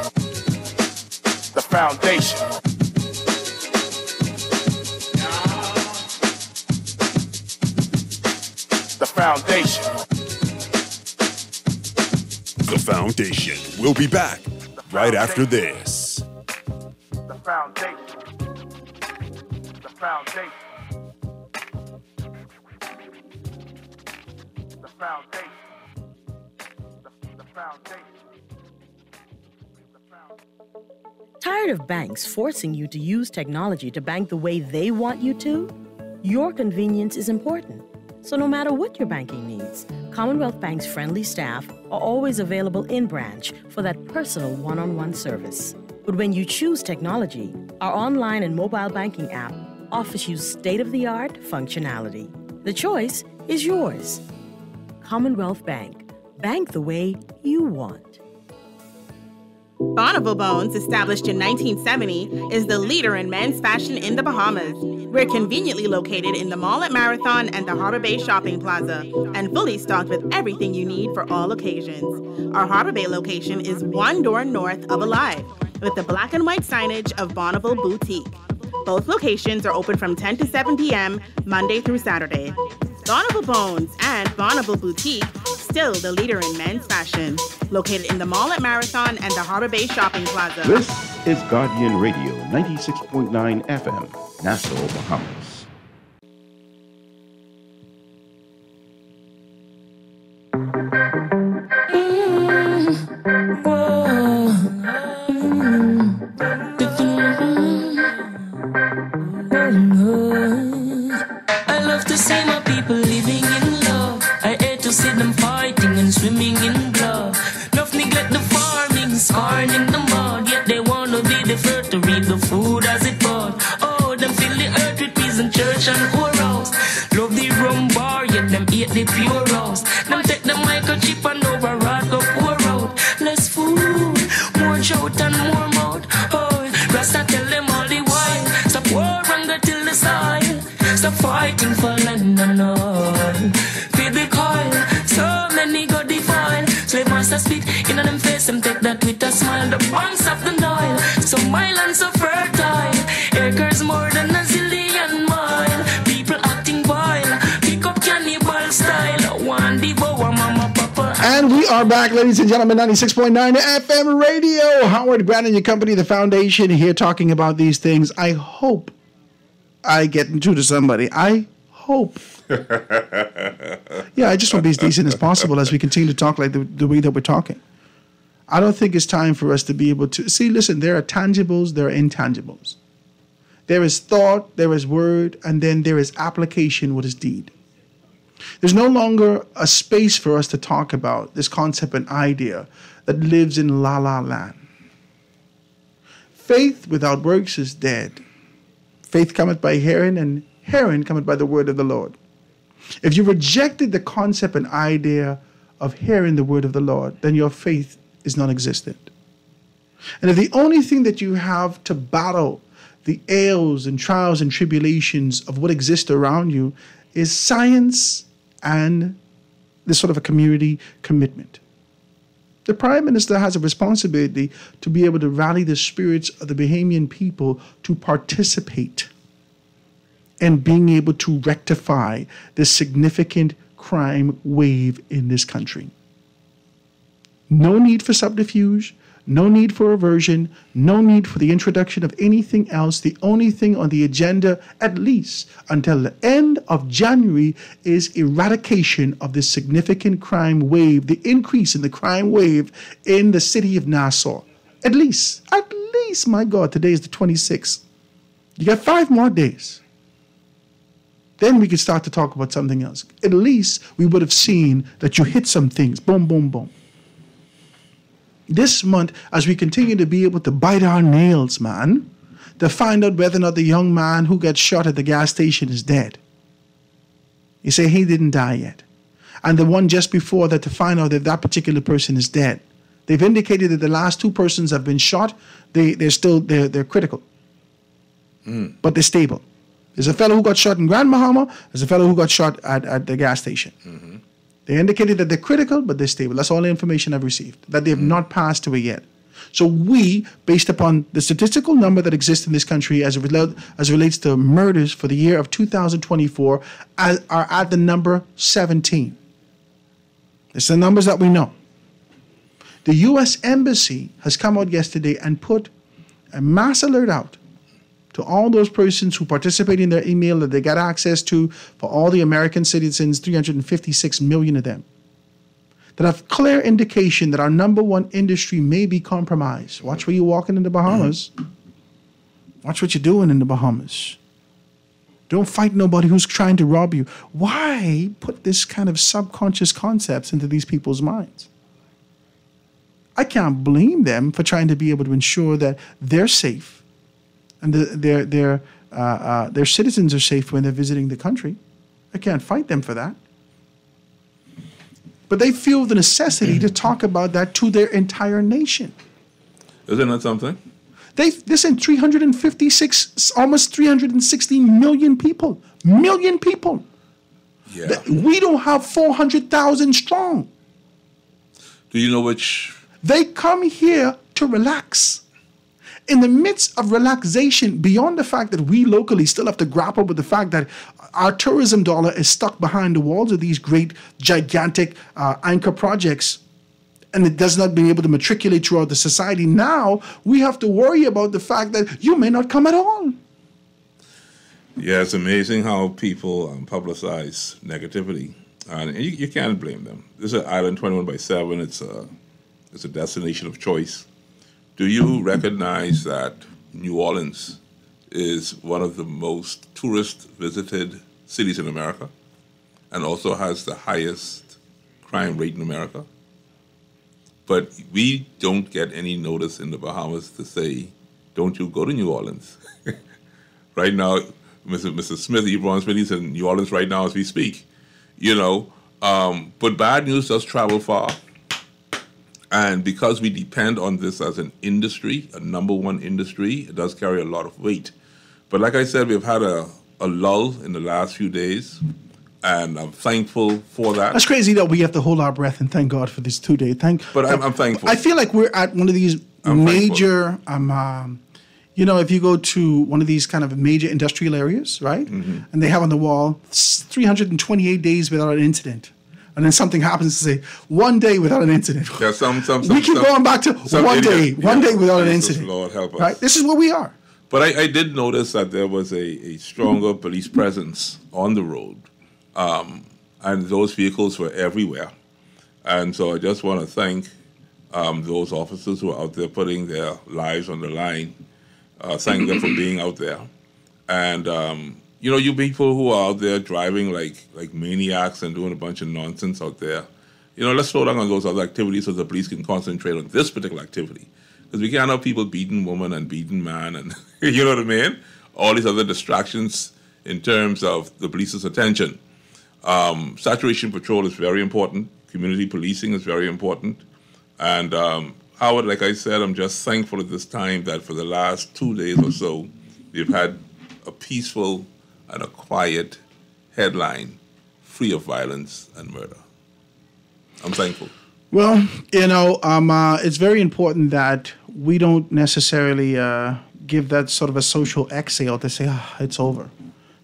The foundation. The foundation. The foundation. We'll be back right after this. The foundation. The foundation. The foundation. The foundation. Tired of banks forcing you to use technology to bank the way they want you to? Your convenience is important. So no matter what your banking needs, Commonwealth Bank's friendly staff are always available in branch for that personal one-on-one service. But when you choose technology, our online and mobile banking app offers you state-of-the-art functionality. The choice is yours. Commonwealth Bank. Bank the way you want. Bonneville Bones, established in 1970, is the leader in men's fashion in the Bahamas. We're conveniently located in the mall at Marathon and the Harbor Bay Shopping Plaza, and fully stocked with everything you need for all occasions. Our Harbor Bay location is one door north of Alive, with the black and white signage of Bonneville Boutique. Both locations are open from 10 to 7 p.m., Monday through Saturday. Bonneville Bones and Bonneville Boutique, still the leader in men's fashion. Located in the mall at Marathon and the Harbor Bay Shopping Plaza. This is Guardian Radio, 96.9 FM, Nassau, Bahamas. I love to see my people living in love. I hate to see them fighting and swimming in blood. Enough neglect the farming, scarring in the mud. Yet they want to be the first to reap the food as it bud. Oh, them fill the earth with peace and church and whorehouse. Love the rum bar, yet them eat the pure house. Them take the microchip and override the poor out. Less food, more shout and more mouth. Oh, Rasta tell them all the while. Stop war and go till the soil. Stop fighting for land and oil. Feed the coil, so many go defile. Slave master spit in on them face, them take that with a smile. The banks of the Nile, so mile and so fertile. Acres more than a zillion mile. People acting vile, pick up cannibal style. One devour mama papa. And we are back, ladies and gentlemen, 96.9 FM radio. Howard Grant and your company, the Foundation, here talking about these things. I hope I get into to somebody. I hope. Yeah, I just want to be as decent as possible as we continue to talk like the way that we're talking. I don't think it's time for us to be able to... See, listen, there are tangibles, there are intangibles. There is thought, there is word, and then there is application, what is deed. There's no longer a space for us to talk about this concept and idea that lives in la-la land. Faith without works is dead. Faith cometh by hearing, and hearing cometh by the word of the Lord. If you rejected the concept and idea of hearing the word of the Lord, then your faith is non-existent. And if the only thing that you have to battle the ails and trials and tribulations of what exists around you is science and this sort of a community commitment, the Prime Minister has a responsibility to be able to rally the spirits of the Bahamian people to participate in being able to rectify this significant crime wave in this country. No need for subterfuge, no need for aversion, no need for the introduction of anything else. The only thing on the agenda, at least until the end of January, is eradication of this significant crime wave, the increase in the crime wave in the city of Nassau. At least, my God, today is the 26th. You got 5 more days. Then we could start to talk about something else. At least we would have seen that you hit some things. Boom, boom, boom. This month, as we continue to be able to bite our nails, man, to find out whether or not the young man who got shot at the gas station is dead. You say he didn't die yet. And the one just before that, to find out that that particular person is dead. They've indicated that the last 2 persons have been shot. They're critical. But they're stable. There's a fellow who got shot in Grand Bahama. There's a fellow who got shot at the gas station. Mm-hmm. They indicated that they're critical, but they're stable. That's all the information I've received, that they have not passed away yet. So we, based upon the statistical number that exists in this country as it relates to murders for the year of 2024, are at the number 17. It's the numbers that we know. The U.S. Embassy has come out yesterday and put a mass alert out to all those persons who participate in their email that they got access to, for all the American citizens, 356 million of them, that have clear indication that our number one industry may be compromised. Watch where you're walking in the Bahamas. Watch what you're doing in the Bahamas. Don't fight nobody who's trying to rob you. Why put this kind of subconscious concepts into these people's minds? I can't blame them for trying to be able to ensure that they're safe and their citizens are safe when they're visiting the country. I can't fight them for that. But they feel the necessity to talk about that to their entire nation. Isn't that something? Listen, 356, almost 360 million people. Million people. Yeah. We don't have 400,000 strong. Do you know which? They come here to relax. In the midst of relaxation, beyond the fact that we locally still have to grapple with the fact that our tourism dollar is stuck behind the walls of these great, gigantic anchor projects, and it does not be able to matriculate throughout the society. Now we have to worry about the fact that you may not come at all. Yeah, it's amazing how people publicize negativity, and you can't blame them. This is an island 21/7. It's a destination of choice. Do you recognize that New Orleans is one of the most tourist-visited cities in America, and also has the highest crime rate in America? But we don't get any notice in the Bahamas to say, don't you go to New Orleans. Right now, Mr. Smith, Ebron Smith, he's in New Orleans right now as we speak. But bad news does travel far. And because we depend on this as an industry, a number one industry, it does carry a lot of weight. But like I said, we've had a lull in the last few days, and I'm thankful for that. That's crazy that we have to hold our breath and thank God for this 2 day. But I'm thankful. I feel like we're at one of these major, if you go to one of these kind of major industrial areas, right? Mm-hmm. And they have on the wall 328 days without an incident. And then something happens to say 1 day without an incident. Yeah, we keep going back to one day without an incident. Lord help us. Right? This is where we are. But I did notice that there was a stronger police presence on the road. And those vehicles were everywhere. And so I just want to thank those officers who are out there putting their lives on the line. Thank them for being out there. And, you people who are out there driving like maniacs and doing a bunch of nonsense out there, let's slow down on those other activities so the police can concentrate on this particular activity. Because we can't have people beating woman and beating man and, you know what I mean? All these other distractions in terms of the police's attention. Saturation patrol is very important. Community policing is very important. And Howard, like I said, I'm just thankful at this time that for the last 2 days or so, we've had a peaceful and a quiet headline, free of violence and murder. I'm thankful. Well, it's very important that we don't necessarily give that sort of a social exhale to say, it's over.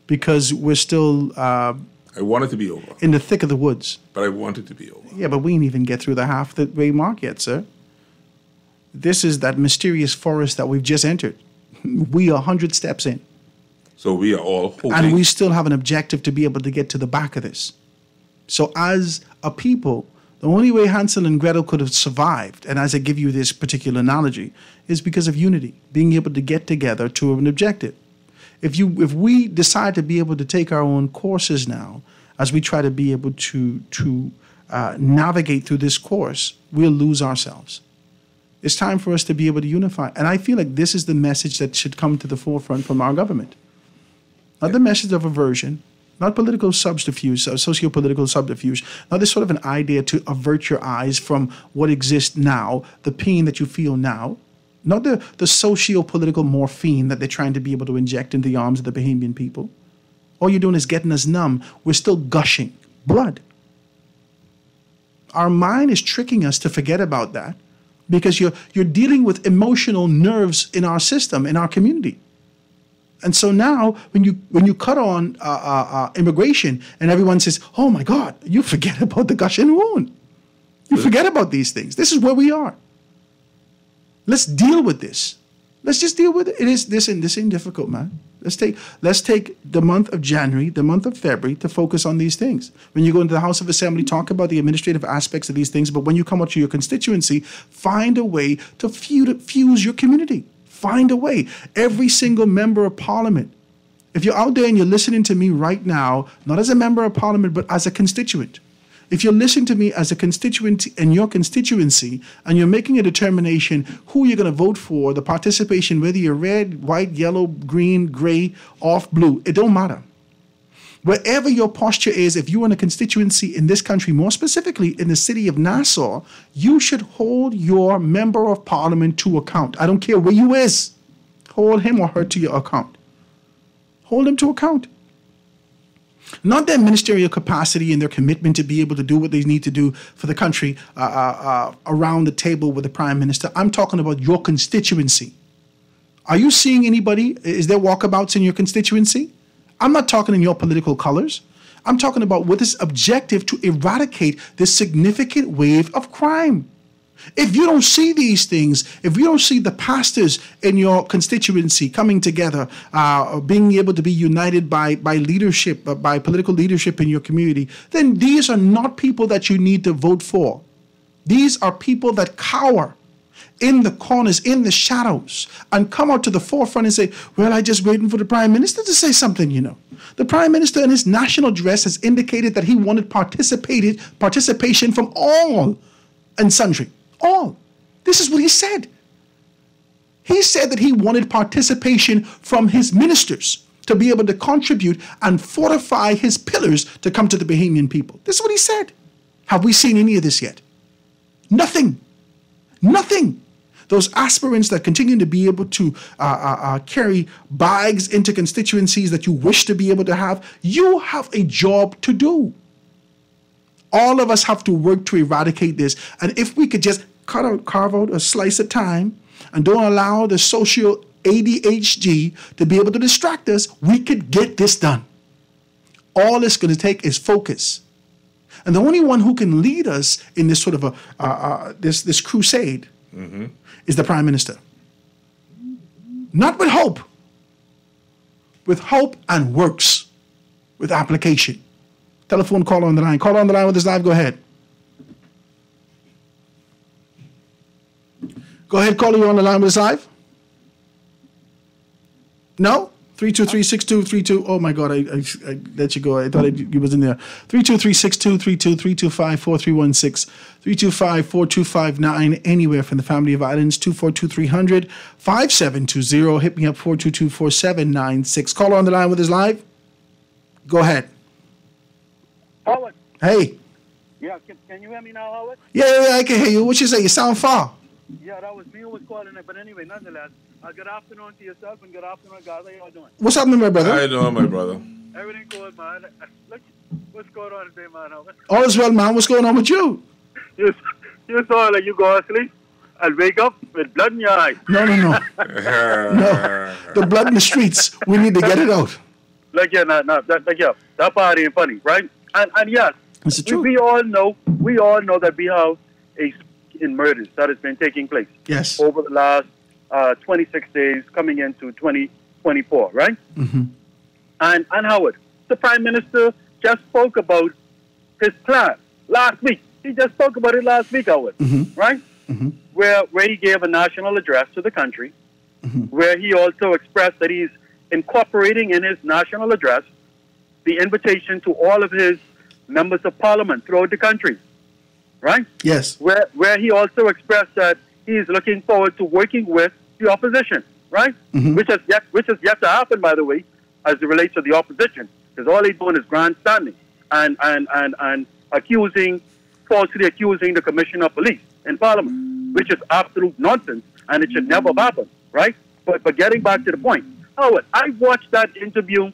Because we're still... I want it to be over. In the thick of the woods. But I want it to be over. Yeah, but we didn't even get through the half the way mark yet, sir. This is that mysterious forest that we've just entered. We are 100 steps in. So we are all hoping. And we still have an objective to be able to get to the back of this. So as a people, the only way Hansel and Gretel could have survived, and as I give you this particular analogy, is because of unity, being able to get together to an objective. If we decide to be able to take our own courses now, as we try to be able to navigate through this course, we'll lose ourselves. It's time for us to be able to unify. And I feel like this is the message that should come to the forefront from our government. Not the message of aversion, not political subterfuge, socio-political subterfuge, not this sort of an idea to avert your eyes from what exists now, the pain that you feel now, not the socio-political morphine that they're trying to be able to inject into the arms of the Bahamian people. All you're doing is getting us numb. We're still gushing blood. Our mind is tricking us to forget about that because you're dealing with emotional nerves in our system, in our community. And so now, when you cut on immigration and everyone says, oh my God, you forget about the gushing wound. You forget about these things. This is where we are. Let's deal with this. Let's just deal with it. This ain't difficult, man. Let's take the month of January, the month of February to focus on these things. When you go into the House of Assembly, talk about the administrative aspects of these things. But when you come out to your constituency, find a way to fuse your community. Find a way. Every single member of parliament. If you're out there and you're listening to me right now, not as a member of parliament, but as a constituent. If you're listening to me as a constituent in your constituency and you're making a determination who you're going to vote for, the participation, whether you're red, white, yellow, green, gray, off, blue, it don't matter. Wherever your posture is, if you're in a constituency in this country, more specifically in the city of Nassau, you should hold your member of parliament to account. I don't care where you is. Hold him or her to your account. Hold them to account. Not their ministerial capacity and their commitment to be able to do what they need to do for the country around the table with the prime minister. I'm talking about your constituency. Are you seeing anybody? Is there walkabouts in your constituency? I'm not talking in your political colors. I'm talking about with this objective to eradicate this significant wave of crime. If you don't see these things, if you don't see the pastors in your constituency coming together, being able to be united by leadership, by political leadership in your community, then these are not people that you need to vote for. These are people that cower in the corners, in the shadows, and come out to the forefront and say, well, I just waiting for the prime minister to say something, you know. The prime minister in his national address has indicated that he wanted participation from all and sundry. All. This is what he said. He said that he wanted participation from his ministers to be able to contribute and fortify his pillars to come to the Bahamian people. This is what he said. Have we seen any of this yet? Nothing. Nothing. Those aspirants that continue to be able to carry bags into constituencies that you wish to be able to have, you have a job to do. All of us have to work to eradicate this. And if we could just carve out a slice of time and don't allow the social ADHD to be able to distract us, we could get this done. All it's going to take is focus. And the only one who can lead us in this sort of this crusade is the prime minister. Not with hope and works, with application. Telephone caller on the line. Caller on the line with us live. Go ahead. Go ahead, caller. You're on the line with us live. No? 323-6232. Oh, my God. I let you go. I thought you was in there. 323-6232, 325-4316, 325-4259. Anywhere from the family of islands. 242-300, 5720. Hit me up, 422-4796. Caller on the line with us live. Go ahead. Howard. Hey. Yeah, can you hear me now, Howard? Yeah, I can hear you. What you say? You sound far. Yeah, that was me who was calling it. But anyway, nonetheless, good afternoon to yourself and good afternoon, guys. How y'all doing? What's happening, my brother? How you doing, my brother? Everything good, man. Look, what's going on today, man, Howard? All is well, man. What's going on with you? You sound like you go to sleep and wake up with blood in your eyes. No. No. The blood in the streets. We need to get it out. That part ain't funny, right? And yes, we all know that we have a in murders that has been taking place. Yes. Over the last 26 days, coming into 2024, right? Mm-hmm. And Howard, the Prime Minister just spoke about his plan last week. He just spoke about it last week, Howard, right? Mm-hmm. Where he gave a national address to the country, where he also expressed that he's incorporating in his national address the invitation to all of his members of parliament throughout the country, right? Yes. Where he also expressed that he's looking forward to working with the opposition, right? Which has yet to happen, by the way, as it relates to the opposition, because all they're doing is grandstanding and falsely accusing the Commissioner of Police in Parliament, which is absolute nonsense, and it should never have happened, right? But getting back to the point, Howard, I watched that interview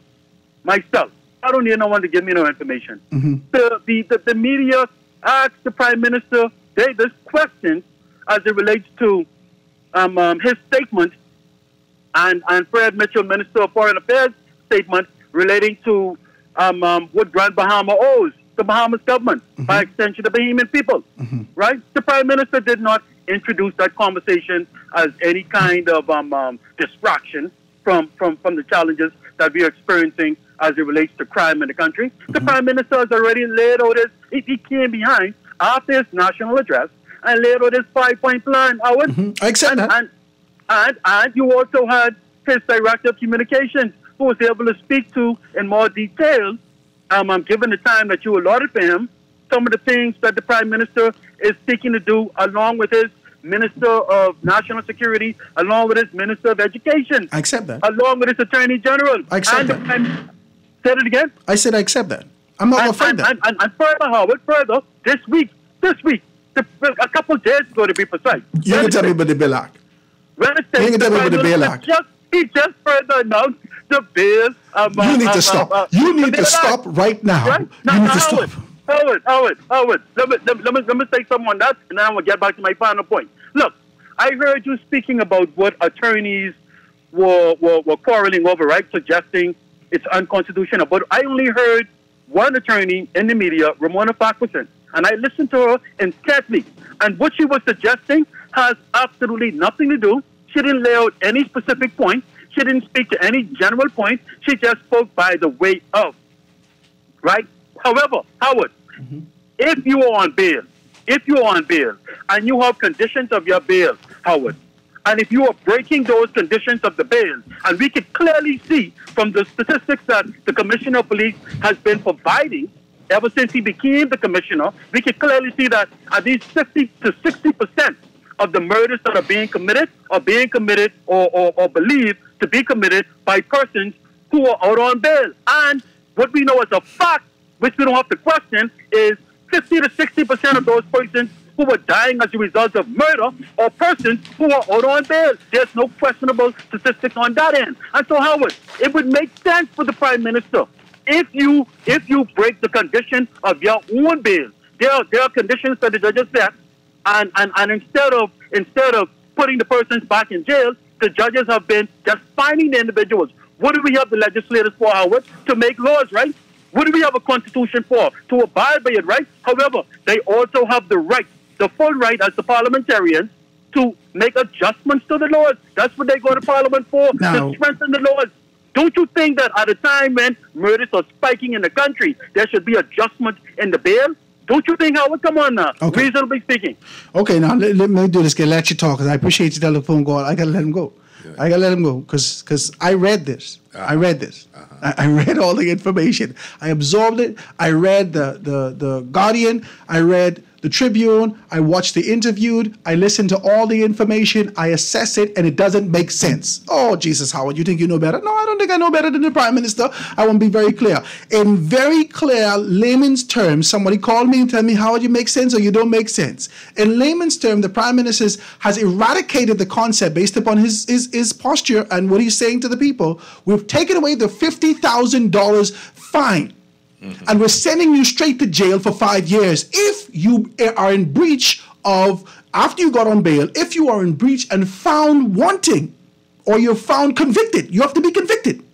myself. I don't need no one to give me no information. The media asked the Prime Minister this question as it relates to his statement and Fred Mitchell, Minister of Foreign Affairs, statement relating to what Grand Bahama owes the Bahamas government, by extension the Bahamian people, right? The Prime Minister did not introduce that conversation as any kind of distraction from the challenges that we are experiencing as it relates to crime in the country. The Prime Minister has already laid out he came behind after his national address and laid out his 5-point plan, Howard. I accept that. And you also had his Director of Communications, who was able to speak to in more detail, given the time that you allotted for him, some of the things that the Prime Minister is seeking to do, along with his Minister of National Security, along with his Minister of Education. I accept that. Along with his Attorney General. I accept that. Say it again. I said I accept that. I'm not offended. And further, Howard, this week, a couple of days ago to be precise. You can tell me about the Bail Act. Wednesday, You can tell me about the Bail Act. He just further announced the bail. You need to stop. You need to stop right now. Right? You need to stop. Howard, let me say something on that, and then I will get back to my final point. Look, I heard you speaking about what attorneys were quarreling over, right? Suggesting it's unconstitutional. But I only heard one attorney in the media, Ramona Farquharson, and I listened to her intently. And what she was suggesting has absolutely nothing to do. She didn't lay out any specific point. She didn't speak to any general point. She just spoke by the way of, right? However, Howard, if you are on bail, and you have conditions of your bail, Howard, and if you are breaking those conditions of the bail, and we can clearly see from the statistics that the Commissioner of Police has been providing ever since he became the Commissioner, we can clearly see that at least 50 to 60% of the murders that are being committed or believed to be committed by persons who are out on bail. And what we know as a fact, which we don't have to question, is 50 to 60% of those persons who were dying as a result of murder are persons who are out on bail. There's no questionable statistics on that end. And so, Howard, it would make sense for the Prime Minister if you break the condition of your own bail. There are conditions that the judges set, and instead of putting the persons back in jail, the judges have been just fining the individuals. What do we have the legislators for, Howard? To make laws, right? What do we have a constitution for? To abide by it, right? However, they also have the right, the full right as the parliamentarians, to make adjustments to the laws. That's what they go to Parliament for, to strengthen the laws. Don't you think that at a time when murders are spiking in the country, there should be adjustment in the bail? Don't you think, Howard? Come on now. Okay. Reasonably speaking. Okay, now let me do this. Let you talk, because I appreciate you telling the phone call. I got to let him go. Yeah. I got to let him go, because I read this. I read this. I read all the information. I absorbed it. I read the Guardian. I read the Tribune. I watched the interview. I listened to all the information. I assess it, and it doesn't make sense. Oh, Jesus, Howard, you think you know better? No, I don't think I know better than the Prime Minister. I want to be very clear. In very clear layman's terms, somebody called me and tell me, Howard, you make sense or you don't make sense. In layman's terms, the Prime Minister has eradicated the concept based upon his posture and what he's saying to the people. We've taken away the $50,000 fine. And we're sending you straight to jail for 5 years. If you are in breach of, after you got on bail, if you are in breach and found wanting, or you're found convicted, you have to be convicted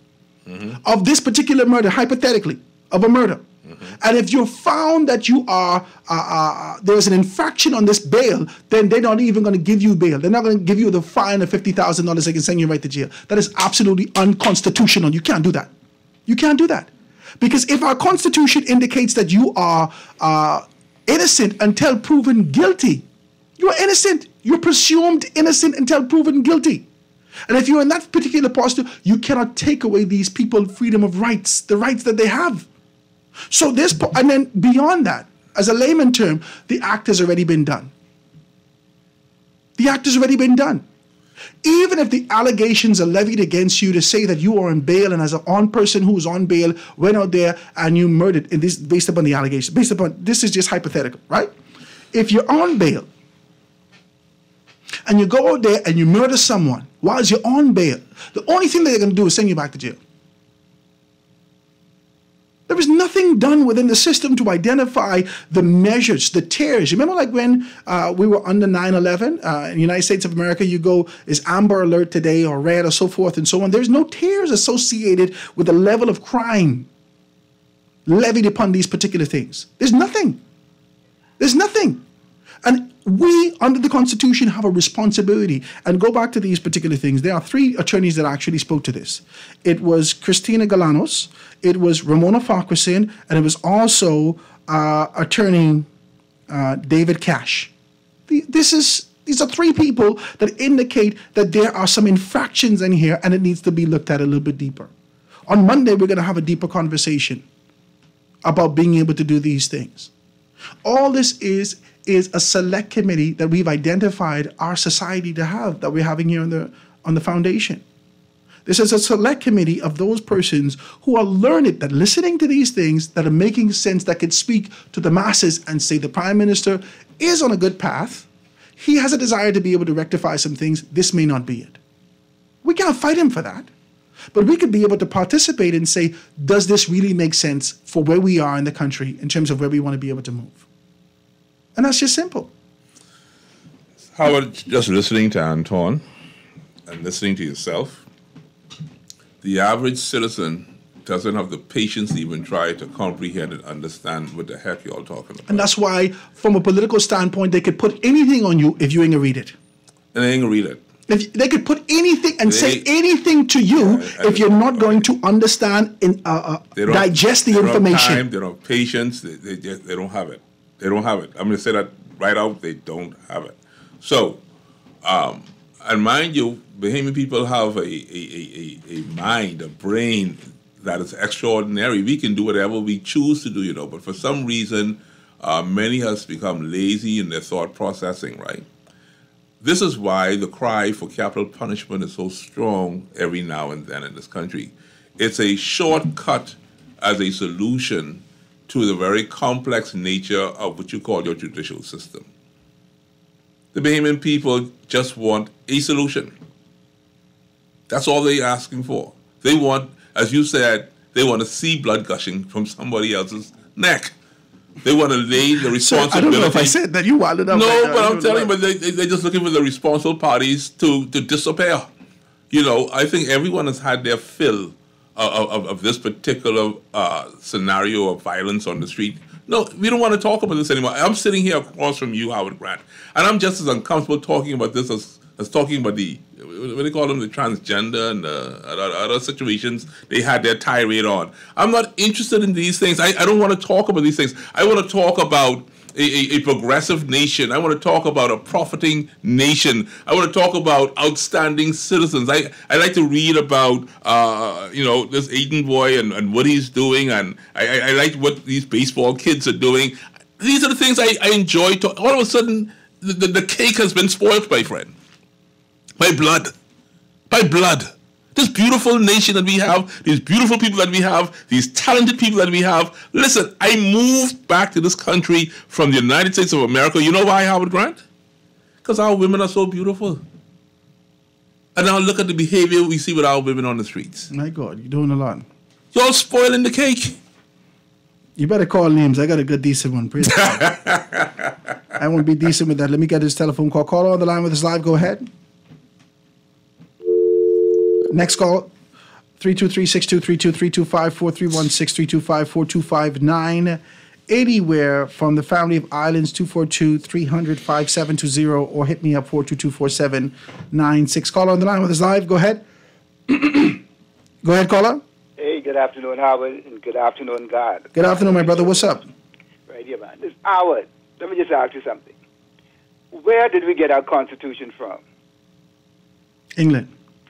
of this particular murder, hypothetically, of a murder. And if you're found that you are, there's an infraction on this bail, then they're not even going to give you bail. They're not going to give you the fine of $50,000. They can send you right to jail. That is absolutely unconstitutional. You can't do that. You can't do that. Because if our Constitution indicates that you are innocent until proven guilty, you are innocent. You're presumed innocent until proven guilty. And if you're in that particular posture, you cannot take away these people freedom of rights, the rights that they have. So and then beyond that, as a layman term, the act has already been done. The act has already been done. Even if the allegations are levied against you to say that you are on bail, and as an person who is on bail went out there and you murdered, and this based upon the allegations, this is just hypothetical, right? If you're on bail and you go out there and you murder someone while you're on bail, the only thing that they're going to do is send you back to jail. There was nothing done within the system to identify the measures, the tears. You remember like when we were under 9/11 in the United States of America, you go, is Amber Alert today or red or so forth and so on. There's no tears associated with the level of crime levied upon these particular things. There's nothing. There's nothing. And we, under the Constitution, have a responsibility. And go back to these particular things. There are 3 attorneys that actually spoke to this. It was Christina Galanos, it was Ramona Farquharson, and it was also attorney David Cash. These are 3 people that indicate that there are some infractions in here and it needs to be looked at a little bit deeper. On Monday, we're going to have a deeper conversation about being able to do these things. All this is a select committee that we've identified our society to have, that we're having here on the foundation. This is a select committee of those persons who are learned that listening to these things that are making sense, that could speak to the masses and say the Prime Minister is on a good path. He has a desire to be able to rectify some things. This may not be it. We can't fight him for that. But we could be able to participate and say, does this really make sense for where we are in the country in terms of where we want to be able to move? And that's just simple. Howard, just listening to Anton and listening to yourself, the average citizen doesn't have the patience to even try to comprehend and understand what the heck you're all talking about. And that's why, from a political standpoint, they could put anything on you if you ain't gonna read it. And they ain't gonna read it. If they could put anything and say anything to you if you're not going to understand and digest the information. They don't have patience. They don't have it. They don't have it. I'm going to say that right out. They don't have it. So, and mind you, Bahamian people have a mind, a brain that is extraordinary. We can do whatever we choose to do, but for some reason, many has become lazy in their thought processing, right? This is why the cry for capital punishment is so strong every now and then in this country. It's a shortcut as a solution to the very complex nature of what you call your judicial system. The Bahamian people just want a solution. That's all they're asking for. They want, as you said, they want to see blood gushing from somebody else's neck. They want to lay the responsibility. I don't know if I said that. You wilded up. No, but I'm telling you, but they're just looking for the responsible parties to disappear. I think everyone has had their fill of this particular scenario of violence on the street. No, we don't want to talk about this anymore. I'm sitting here across from you, Howard Grant, and I'm just as uncomfortable talking about this as talking about the, what do they call them, the transgender and other situations they had their tirade on. I'm not interested in these things. I don't want to talk about these things. I want to talk about a progressive nation. I want to talk about a profiting nation. I want to talk about outstanding citizens. I like to read about, this Aiden boy and what he's doing, and I like what these baseball kids are doing. These are the things I enjoy. All of a sudden, the cake has been spoiled, my friend. By blood. This beautiful nation that we have, these beautiful people that we have, these talented people that we have. Listen, I moved back to this country from the United States of America. You know why, Howard Grant? Because our women are so beautiful. And now look at the behavior we see with our women on the streets. My God, you're doing a lot. You're spoiling the cake. You better call names. I got a good, decent one. Praise God. I won't be decent with that. Let me get this telephone call. Caller on the line with us live. Go ahead. Next call, 323-623-2325, 431-6325-4259. Anywhere from the family of islands, 242-300-5720, or hit me up, 422-4796. Caller on the line with us live. Go ahead. Go ahead, caller. Hey, good afternoon, Howard, and good afternoon, God. Good afternoon, my brother. What's up? Right here, man. This Howard, let me just ask you something. Where did we get our Constitution from? England.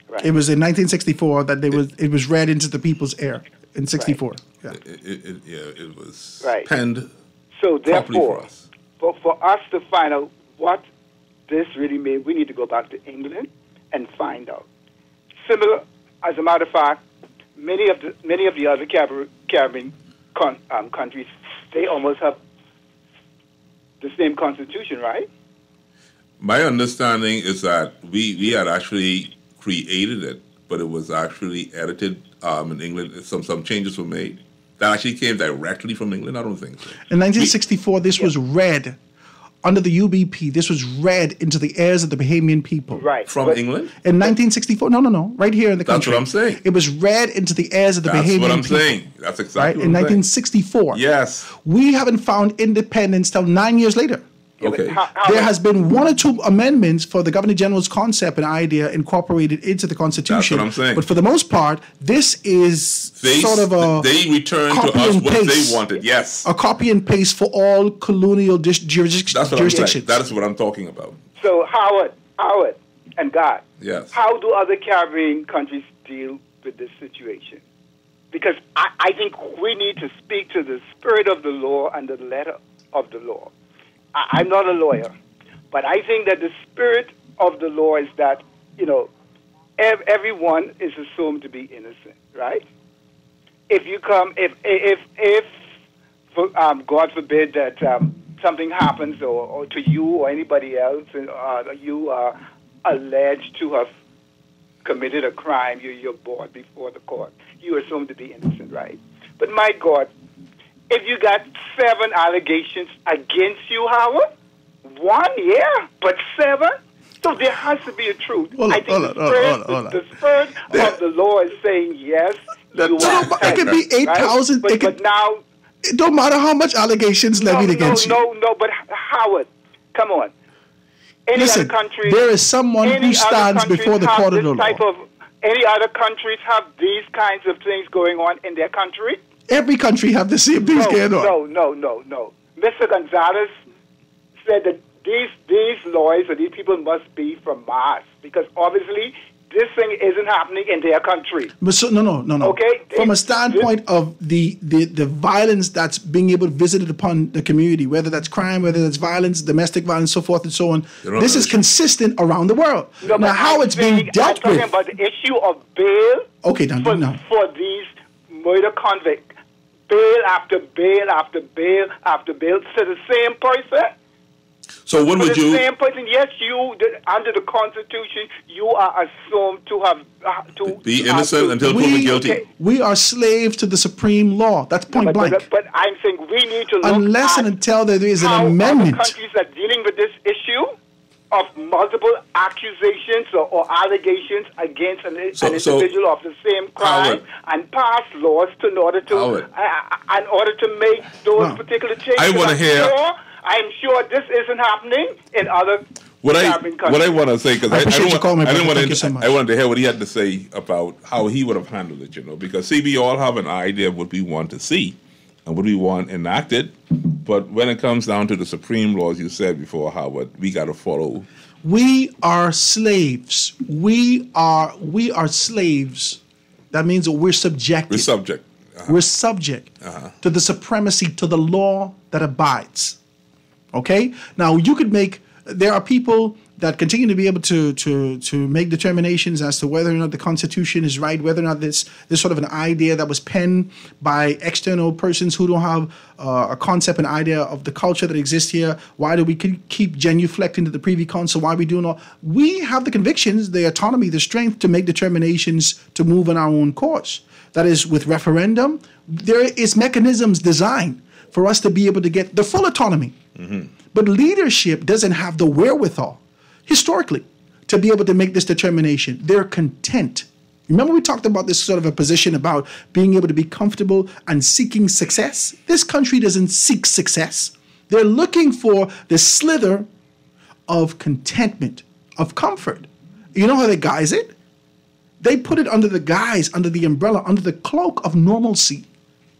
Right. It was in 1964 that it was read into the people's ear in 64. Right. Yeah. It was right. penned. So therefore, for us. For us to find out what this really means, we need to go back to England and find out. Similar, as a matter of fact, many of the other Caribbean countries, they almost have the same constitution, right? My understanding is that we had actually created it, but it was actually edited in England. Some changes were made. That actually came directly from England? I don't think so. In 1964, this was read under the UBP. This was read into the ears of the Bahamian people. Right. From England? In 1964. No. Right here in the country. That's what I'm saying. It was read into the ears of the Bahamian people. That's what I'm saying. That's exactly right? what I'm In saying. 1964. Yes. We haven't found independence till 9 years later. Okay. There has been one or two amendments for the Governor General's concept and idea incorporated into the Constitution. That's what I'm saying. But for the most part, this is sort of a they return to us what they wanted. Yes. A copy and paste for all colonial jurisdictions. That is what I'm talking about. So Howard, and God. Yes. How do other Caribbean countries deal with this situation? Because I think we need to speak to the spirit of the law and the letter of the law. I'm not a lawyer, but I think that the spirit of the law is that, everyone is assumed to be innocent, right? If you come, if God forbid that something happens or to you or anybody else, and you are alleged to have committed a crime, you're brought before the court. You are assumed to be innocent, right? But my God, if you got 7 allegations against you, Howard, 1, yeah, but 7? So there has to be a truth. I think the spirit of the law is saying yes. It could be 8,000. Right? But now, it don't matter how much allegations levied against you. No. But Howard, come on. Listen, there is someone who stands before the court of the law. Any other countries have these kinds of things going on in their country? Every country have the same things going on. No. Mr. Gonzalez said that these lawyers or these people must be from Mars because obviously this thing isn't happening in their country. But so, no. Okay. From a standpoint of the violence that's being able to visit upon the community, whether that's crime, whether that's violence, domestic violence, so forth and so on, this is consistent around the world. No, now, how it's being dealt with. I'm talking about the issue of bail. Okay, for these murder convicts. Bail after bail after bail after bail to the same person. So what would you? The same person, yes, under the Constitution, you are assumed to have to be innocent until proven guilty. Okay. We are slaves to the supreme law. That's point blank. But I'm saying we need to look unless and until there is an amendment. How other countries are dealing with this issue of multiple accusations or allegations against an individual of the same crime and pass laws in order to make those particular changes. I want to hear. I'm sure this isn't happening in other countries. What I want to say, because I wanted to hear what he had to say about how he would have handled it, because see, we all have an idea of what we want to see and what we want enacted, but when it comes down to the supreme laws, you said before, Howard, we got to follow. We are slaves. We are slaves. That means that we're subjected. We're subject. We're subject to the supremacy, to the law that abides. Okay? Now, there are people that continue to be able to make determinations as to whether or not the Constitution is right, whether or not this sort of an idea that was penned by external persons who don't have a concept, an idea of the culture that exists here. Why do we keep genuflecting to the Privy Council? Why are we doing all? We have the convictions, the autonomy, the strength to make determinations to move on our own course. That is, with referendum, there is mechanisms designed for us to be able to get the full autonomy. Mm-hmm. But leadership doesn't have the wherewithal, historically, to be able to make this determination. They're content. Remember we talked about this sort of a position about being able to be comfortable and seeking success? This country doesn't seek success. They're looking for the slither of contentment, of comfort. You know how they guise it? They put it under the guise, under the umbrella, under the cloak of normalcy.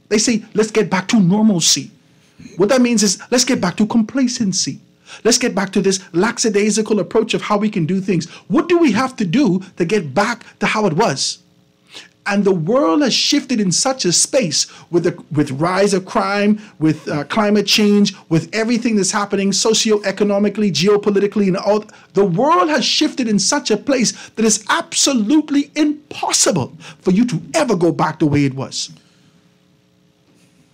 They say, let's get back to normalcy. What that means is, let's get back to complacency. Let's get back to this lackadaisical approach of how we can do things. What do we have to do to get back to how it was? And the world has shifted in such a space with rise of crime, with climate change, with everything that's happening socioeconomically, geopolitically, and all. The world has shifted in such a place that it's absolutely impossible for you to ever go back the way it was.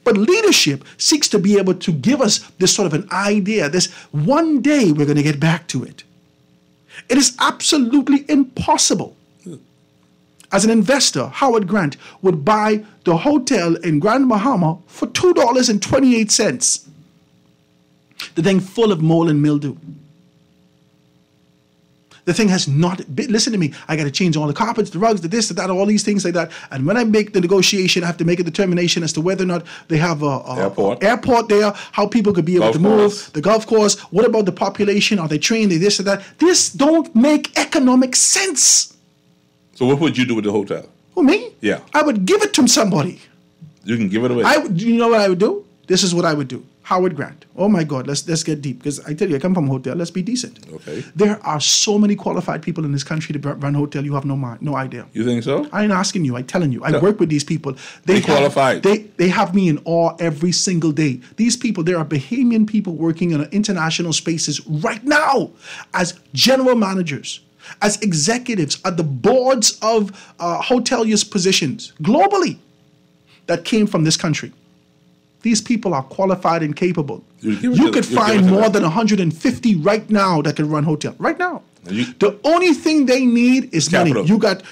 But leadership seeks to be able to give us this sort of an idea, this one day we're going to get back to it. It is absolutely impossible. As an investor, Howard Grant would buy the hotel in Grand Bahama for $2.28. The thing full of mold and mildew. The thing has not been, listen to me, I got to change all the carpets, the rugs, the this, the that, all these things like that. And when I make the negotiation, I have to make a determination as to whether or not they have a airport there, how people could be able to move, the golf course, what about the population, are they trained, they this or that. This don't make economic sense. So what would you do with the hotel? Who, me? Yeah. I would give it to somebody. You can give it away. You know what I would do? This is what I would do. Howard Grant. Oh my God, let's get deep, because I tell you, I come from a hotel. Let's be decent. Okay. There are so many qualified people in this country to run hotel. You have no idea. You think so? I ain't asking you. I'm telling you. I work with these people. They qualified. They have me in awe every single day. These people, there are Bahamian people working in international spaces right now as general managers, as executives at the boards of hoteliers positions globally that came from this country. These people are qualified and capable. You could find more than 150 right now that can run hotel. Right now. The only thing they need is money. You got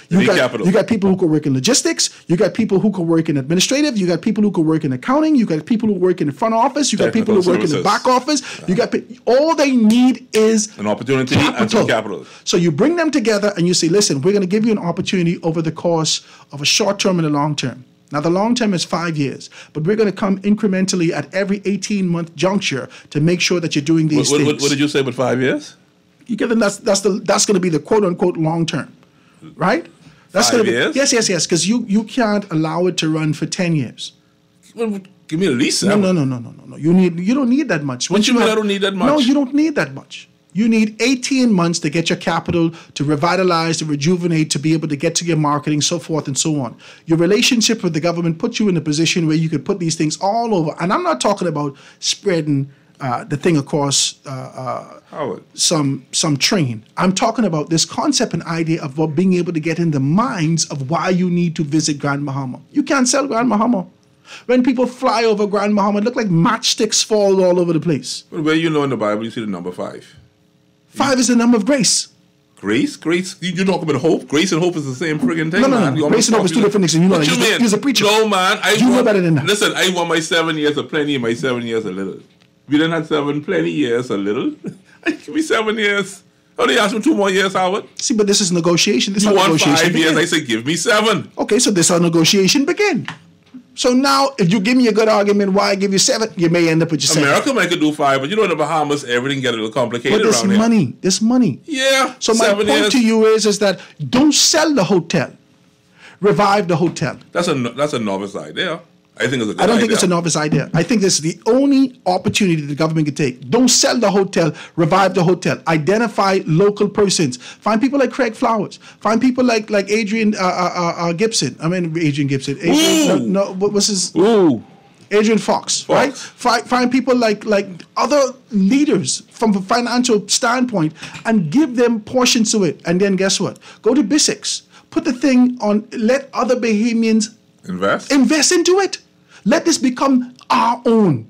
people who can work in logistics. You got people who can work in administrative. You got people who can work in accounting. You got people who work in the front office. You got people who work in the back office. You got all they need is an opportunity and some capital. So you bring them together and you say, listen, we're going to give you an opportunity over the course of a short term and a long term. Now, the long term is 5 years, but we're going to come incrementally at every 18-month juncture to make sure that you're doing these things. What did you say about 5 years? You give them that's going to be the quote unquote long term, right? That's 5 years? Yes, because you can't allow it to run for 10 years. Well, give me at least 7. No. You don't need that much. What you mean I don't need that much? No, you don't need that much. You need 18 months to get your capital, to revitalize, to rejuvenate, to be able to get to your marketing, so forth and so on. Your relationship with the government puts you in a position where you could put these things all over. And I'm not talking about spreading the thing across some train. I'm talking about this concept and idea of being able to get in the minds of why you need to visit Grand Bahama. You can't sell Grand Bahama. When people fly over Grand Bahama, it look like matchsticks fall all over the place. Well, where in the Bible you see the number 5? 5 is the number of grace. Grace? You talk about hope? Grace and hope is the same friggin' thing, man. Grace and hope is two different things. What you mean? He's a preacher. No, man. You know better than that. Listen, I want my 7 years of plenty and my 7 years a little. We didn't have 7 plenty years a little. Give me 7 years. Oh, they asked me 2 more years, Howard. See, but this is negotiation. You want 5 years? I say, give me 7. Okay, so this is how negotiation begin. So now, if you give me a good argument why I give you 7, you may end up with your 7. America might could do 5, but in the Bahamas, everything get a little complicated around here. There's money. Yeah. So my point to you is that don't sell the hotel. Revive the hotel. That's a novice idea. I think it's a good idea. I don't think it's a novice idea. I think this is the only opportunity the government can take. Don't sell the hotel, revive the hotel. Identify local persons. Find people like Craig Flowers. Find people like Adrian Gibson. Adrian Gibson. What was his? Adrian Fox. Right? Find people like other leaders from a financial standpoint and give them portions to it. And then guess what? Go to Bissix. Put the thing on, let other Bahamians invest into it. Let this become our own.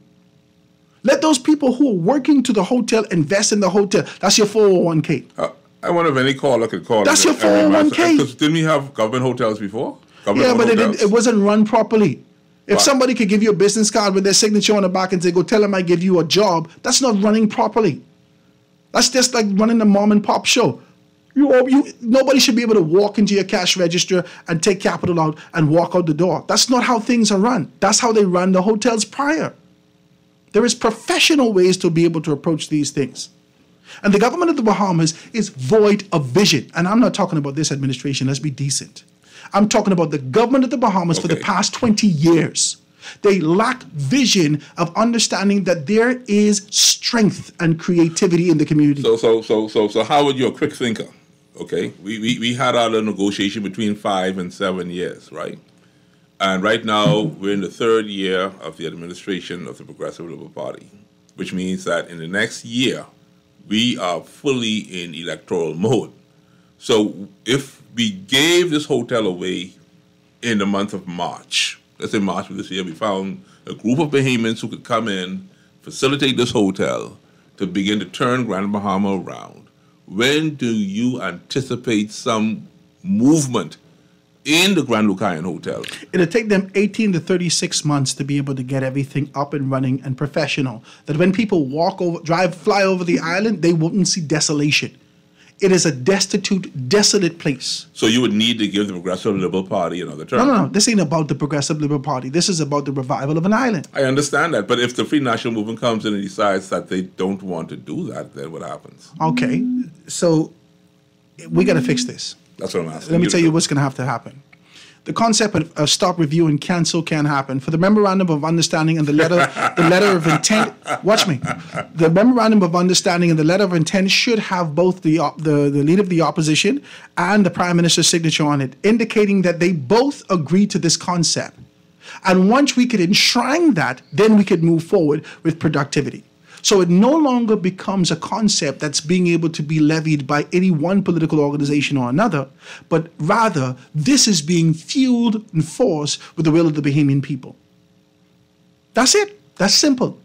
Let those people who are working to the hotel invest in the hotel. That's your 401k. I wonder if any caller could call. That's your 401k. Because didn't we have government hotels before? But it wasn't run properly. If somebody could give you a business card with their signature on the back and say, go tell them I give you a job, that's not running properly. That's just like running a mom and pop show. Nobody should be able to walk into your cash register and take capital out and walk out the door. That's not how things are run. That's how they ran the hotels prior. There is professional ways to be able to approach these things. And the government of the Bahamas is void of vision. And I'm not talking about this administration. Let's be decent. I'm talking about the government of the Bahamas for the past 20 years. They lack vision of understanding that there is strength and creativity in the community. So Howard, you're a quick thinker. Okay, we had our little negotiation between 5 and 7 years, right? And right now we're in the 3rd year of the administration of the Progressive Liberal Party, which means that in the next year we are fully in electoral mode. So if we gave this hotel away in the month of March, let's say March of this year, we found a group of Bahamians who could come in, facilitate this hotel to begin to turn Grand Bahama around. When do you anticipate some movement in the Grand Lucayan Hotel? It'll take them 18 to 36 months to be able to get everything up and running and professional. That when people fly over the island, they wouldn't see desolation. It is a desolate place. So you would need to give the Progressive Liberal Party another term? No. This ain't about the Progressive Liberal Party. This is about the revival of an island. I understand that. But if the Free National Movement comes in and decides that they don't want to do that, then what happens? Okay. So we got to fix this. That's what I'm asking. Let me tell you what's going to have to happen. The concept of stop, review, and cancel can happen. For the memorandum of understanding and the letter of intent, watch me. The memorandum of understanding and the letter of intent should have both the leader of the opposition and the prime minister's signature on it, indicating that they both agree to this concept. And once we could enshrine that, then we could move forward with productivity. So it no longer becomes a concept that's being able to be levied by any one political organization or another, but rather this is being fueled and forced with the will of the Bahamian people. That's it. That's simple.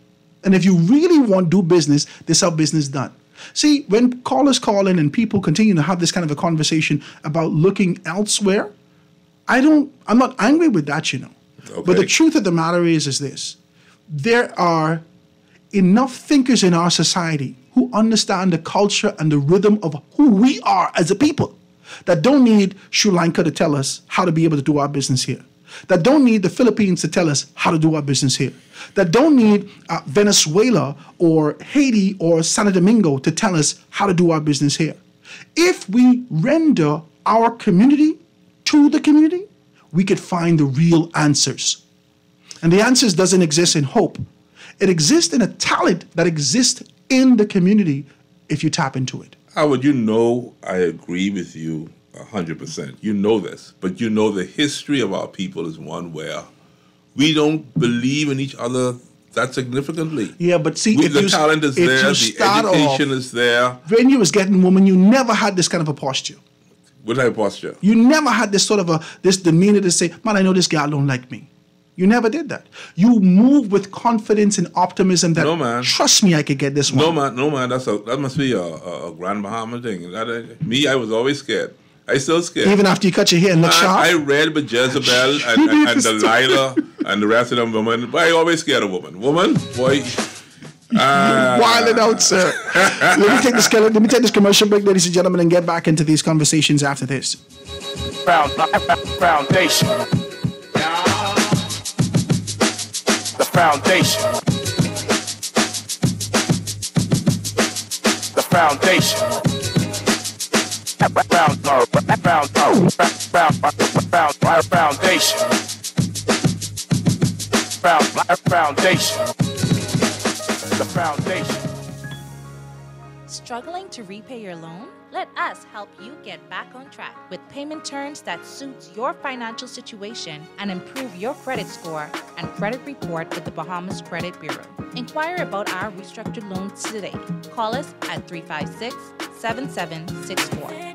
And if you really want to do business, this is how business is done. See, when callers call in and people continue to have this kind of a conversation about looking elsewhere, I'm not angry with that, you know. Okay. But the truth of the matter is this. There are enough thinkers in our society who understand the culture and the rhythm of who we are as a people that don't need Sri Lanka to tell us how to be able to do our business here. That don't need the Philippines to tell us how to do our business here. That don't need Venezuela or Haiti or Santo Domingo to tell us how to do our business here. If we render our community to the community, we could find the real answers. And the answers doesn't exist in hope. It exists in a talent that exists in the community if you tap into it. Howard, you know I agree with you 100%. You know this, but you know the history of our people is one where we don't believe in each other that significantly. Yeah, but see, the talent is there, the education is there. When you was getting woman, you never had this kind of a posture. What type of posture? You never had this sort of this demeanor to say, man, I know this girl don't like me. You never did that. You move with confidence and optimism that, no, man. Trust me, I could get this one. No, man, that must be a Grand Bahama thing. Me, I was always scared. I still scared. Even after you cut your hair and look sharp? I read with Jezebel and Delilah and the rest of them women, but I always scared a woman. Woman, boy. Wilding out, sir. Let me take this commercial break, ladies and gentlemen, and get back into these conversations after this. Foundation. The foundation. The foundation. The foundation. Struggling to repay your loan? Let us help you get back on track with payment terms that suits your financial situation and improve your credit score and credit report with the Bahamas Credit Bureau. Inquire about our restructured loans today. Call us at 356-7764.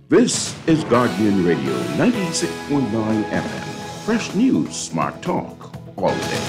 This is Guardian Radio 96.9 FM. Fresh news, smart talk, all day.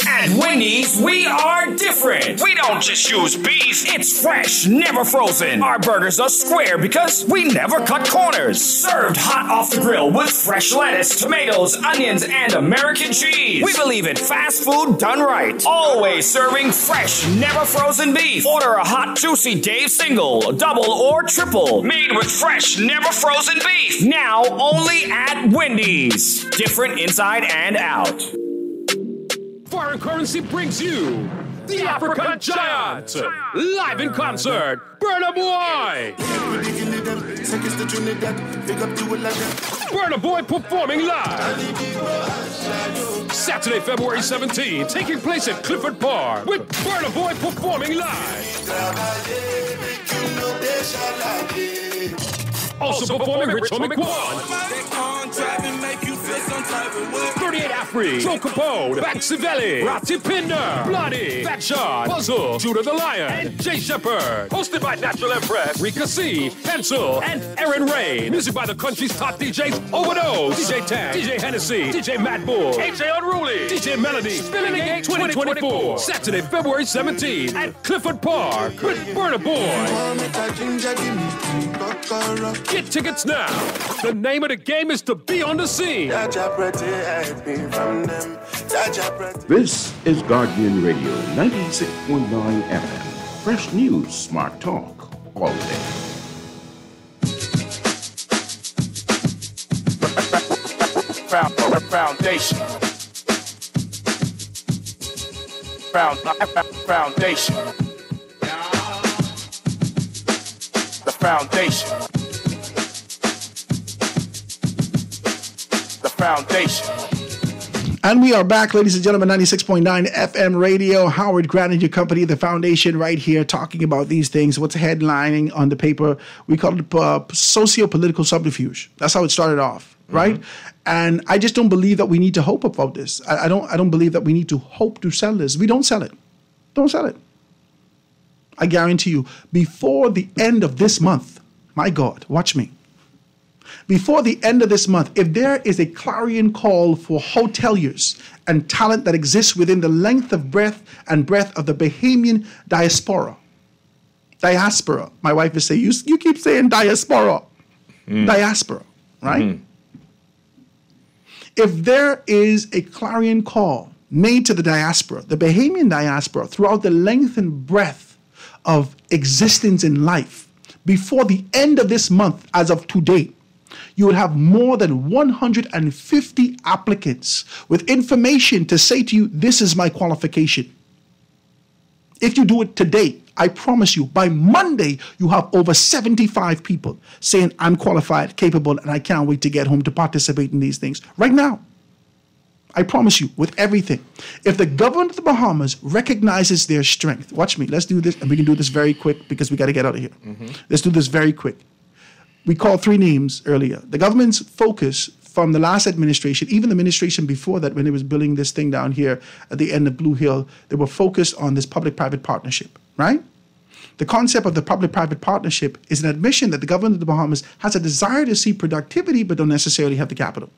At Wendy's, we are different. We don't just use beef. It's fresh, never frozen. Our burgers are square because we never cut corners. Served hot off the grill with fresh lettuce, tomatoes, onions, and American cheese. We believe in fast food done right. Always serving fresh, never frozen beef. Order a hot, juicy Dave single, double, or triple. Made with fresh, never frozen beef. Now only at Wendy's. Different inside and out. Foreign Currency brings you the African Giant, live in concert, Burna Boy. Burna Boy performing live. Saturday, February 17th, taking place at Clifford Park with Burna Boy performing live. Also performing Rich Homie Quan, 38 Afri, Joe Capone, Baxivelli, Rati Pinder, Bloody, Fat Shot, Puzzle, Judah the Lion, and Jay Shepard. Hosted by Natural Empress, Rika C, Pencil, and Aaron Ray. Music by the country's top DJs, Overdose, DJ Tank, DJ Hennessy, DJ Mad Bull, AJ Unruly, DJ Melody, Spilling the Gate 2024. Saturday, February 17th at Clifford Park with Burna Boy. Get tickets now. The name of the game is to be on the scene. This is Guardian Radio 96.9 FM. Fresh news, smart talk, all day. Foundation. Foundation. The foundation. The foundation. And we are back, ladies and gentlemen, 96.9 FM radio. Howard Grant and your company, The Foundation, right here, talking about these things. What's headlining on the paper? We call it socio-political subterfuge. That's how it started off. right? And I just don't believe that we need to hope about this. I don't believe that we need to hope to sell this. We don't sell it. Don't sell it. I guarantee you, before the end of this month, my God, watch me. Before the end of this month, if there is a clarion call for hoteliers and talent that exists within the length of breadth of the Bahamian diaspora. My wife is saying, you keep saying diaspora. Diaspora, right? If there is a clarion call made to the diaspora, the Bahamian diaspora, throughout the length and breadth of existence in life, before the end of this month, as of today, you would have more than 150 applicants with information to say to you, this is my qualification. If you do it today, I promise you, by Monday, you have over 75 people saying, I'm qualified, capable, and I can't wait to get home to participate in these things. Right now, I promise you, with everything. If the government of the Bahamas recognizes their strength, watch me, let's do this, and we can do this very quick because we got to get out of here. Let's do this very quick. We called 3 names earlier. The government's focus from the last administration, even the administration before that, when it was building this thing down here at the end of Blue Hill, they were focused on this public-private partnership, right? The concept of the public-private partnership is an admission that the government of the Bahamas has a desire to see productivity, but don't necessarily have the capital.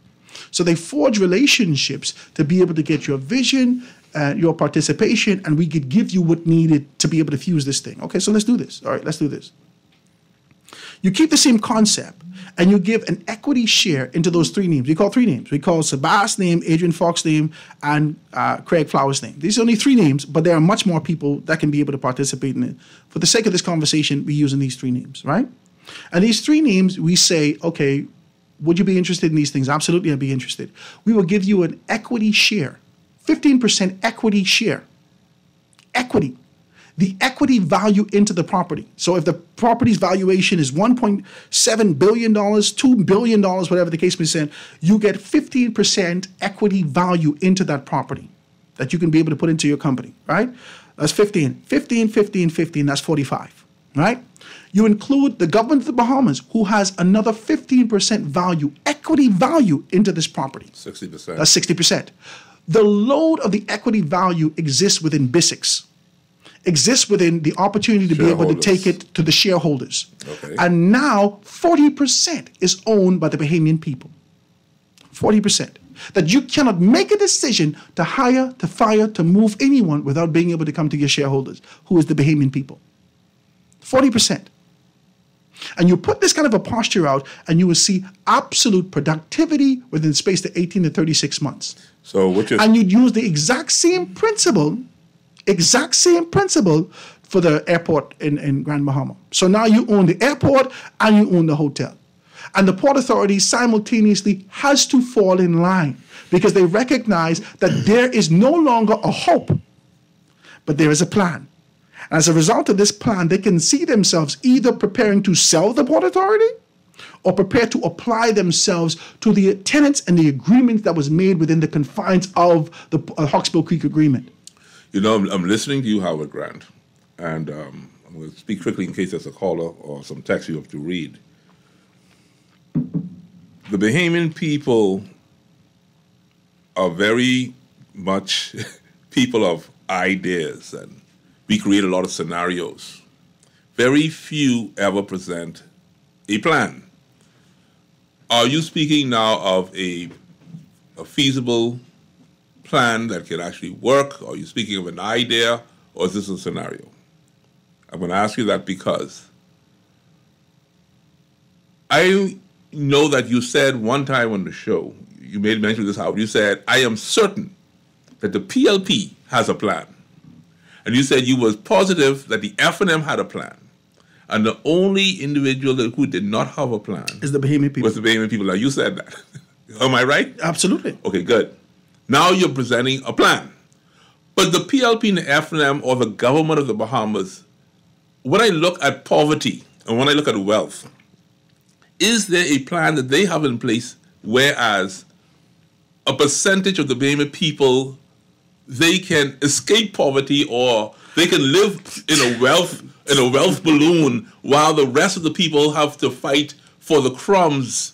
So they forge relationships to be able to get your vision, your participation, and we could give you what needed to be able to fuse this thing. Okay, so let's do this. All right, let's do this. You keep the same concept, and you give an equity share into those 3 names. We call 3 names. We call Sabas' name, Adrian Fox's name, and Craig Flowers' name. These are only 3 names, but there are much more people that can be able to participate in it. For the sake of this conversation, we're using these 3 names, right? And these 3 names, we say, okay, would you be interested in these things? Absolutely, I'd be interested. We will give you an equity share, 15% equity share. Equity. The equity value into the property. So if the property's valuation is $1.7 billion, $2 billion, whatever the case may be, you get 15% equity value into that property that you can be able to put into your company, right? That's 15, 15, that's 45, right? You include the government of the Bahamas, who has another 15% value, equity value into this property. 60%. That's 60%. The load of the equity value exists within BISIX. Exists within the opportunity to be able to take it to the shareholders. Okay. And now 40% is owned by the Bahamian people. 40%. That you cannot make a decision to hire, to fire, to move anyone without being able to come to your shareholders, who is the Bahamian people. 40%. And you put this kind of a posture out, and you will see absolute productivity within the space of 18 to 36 months. So which is... And you'd use the exact same principle for the airport in Grand Bahama. So now you own the airport and you own the hotel. And the Port Authority simultaneously has to fall in line because they recognize that there is no longer a hope, but there is a plan. And as a result of this plan, they can see themselves either preparing to sell the Port Authority or prepare to apply themselves to the tenets and the agreement that was made within the confines of the Hawksbill Creek Agreement. You know, I'm listening to you, Howard Grant, and I'm going to speak quickly in case there's a caller or some text you have to read. The Bahamian people are very much people of ideas, and we create a lot of scenarios. Very few ever present a plan. Are you speaking now of a feasible plan that can actually work? Or are you speaking of an idea, or is this a scenario? I'm going to ask you that because I know that you said one time on the show, you made mention of this, Howard, you said, I am certain that the PLP has a plan. And you said you was positive that the F&M had a plan. And the only individual who did not have a plan is the Bahamian people. Was the Bahamian people. Now, you said that. Am I right? Absolutely. Okay, good. Now you're presenting a plan. But the PLP and the F&M or the government of the Bahamas, when I look at poverty and when I look at wealth, is there a plan that they have in place whereas a percentage of the Bahamian people, they can escape poverty or they can live in a wealth balloon while the rest of the people have to fight for the crumbs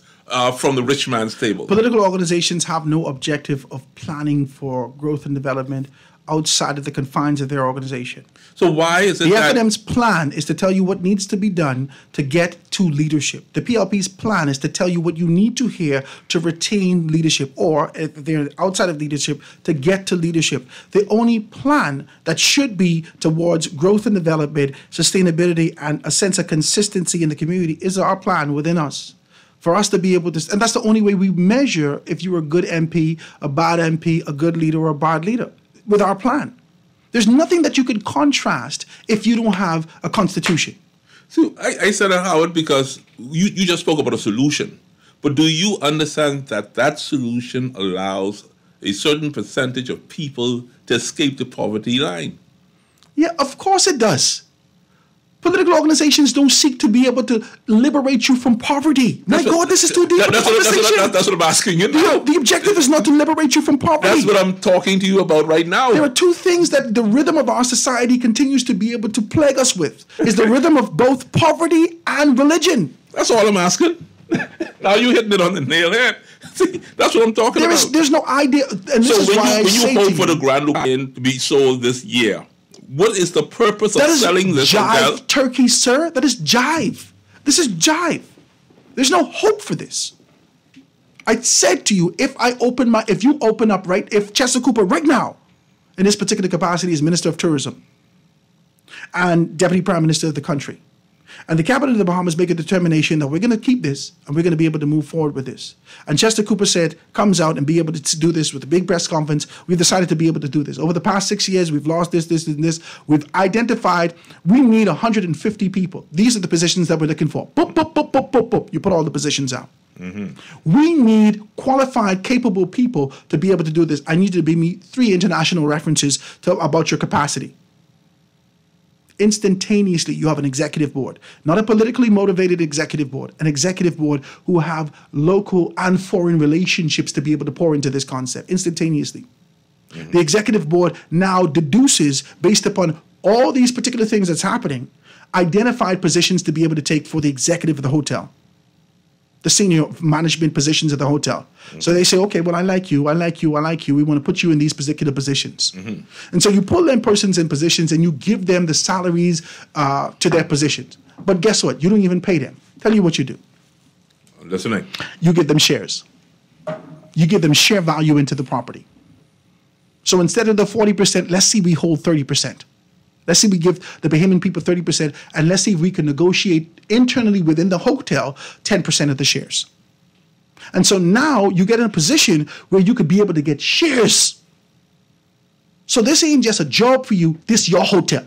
from the rich man's table. Political organizations have no objective of planning for growth and development outside of the confines of their organization. So why is it the that... FNM's plan is to tell you what needs to be done to get to leadership. The PLP's plan is to tell you what you need to hear to retain leadership, or if they're outside of leadership, to get to leadership. The only plan that should be towards growth and development, sustainability, and a sense of consistency in the community is our plan within us. For us to be able to, and that's the only way we measure if you're a good MP, a bad MP, a good leader, or a bad leader, with our plan. There's nothing that you can contrast if you don't have a constitution. So I said that, Howard, because you just spoke about a solution. But do you understand that that solution allows a certain percentage of people to escape the poverty line? Yeah, of course it does. Political organizations don't seek to be able to liberate you from poverty. My God, this is too deep. That's what I'm asking you now. The objective is not to liberate you from poverty. That's what I'm talking to you about right now. There are two things that the rhythm of our society continues to be able to plague us with. Is the rhythm of both poverty and religion. That's all I'm asking. Now you're hitting it on the nail head. See, that's what I'm talking about. There's no idea. And this is why when you hope for the Grand Lucan to be sold this year, what is the purpose of selling this hotel? Turkey, sir. That is jive. This is jive. There's no hope for this. I said to you, if you open up, right, if Chester Cooper right now, in this particular capacity, is Minister of Tourism and Deputy Prime Minister of the country, and the cabinet of the Bahamas make a determination that we're going to keep this and we're going to be able to move forward with this. And Chester Cooper comes out and be able to do this with a big press conference. We've decided to be able to do this. Over the past 6 years, we've lost this, and this. We've identified we need 150 people. These are the positions that we're looking for. Boop, boop, boop, boop, boop, boop. You put all the positions out. Mm-hmm. We need qualified, capable people to be able to do this. I need you to give me 3 international references about your capacity. Instantaneously, you have an executive board, not a politically motivated executive board, an executive board who have local and foreign relationships to be able to pour into this concept instantaneously. Mm-hmm. The executive board now deduces, based upon all these particular things that's happening, identified positions to be able to take for the executive of the hotel, the senior management positions of the hotel. Mm-hmm. So they say, okay, well, I like you. We want to put you in these particular positions. Mm-hmm. And so you pull them persons in positions and you give them the salaries to their positions. But guess what? You don't even pay them. Tell you what you do. I'm listening. You give them shares. You give them share value into the property. So instead of the 40%, let's see we hold 30%. Let's see we give the Bahamian people 30%, and let's see if we can negotiate internally within the hotel 10% of the shares. And so now you get in a position where you could be able to get shares. So this ain't just a job for you, this is your hotel.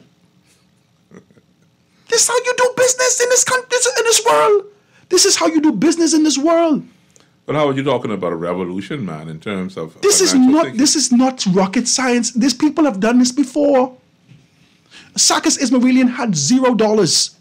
This is how you do business in this country, in this world. This is how you do business in this world. But how are you talking about a revolution, man, in terms of this is not rocket science. These people have done this before. Sakis Ismailian had $0.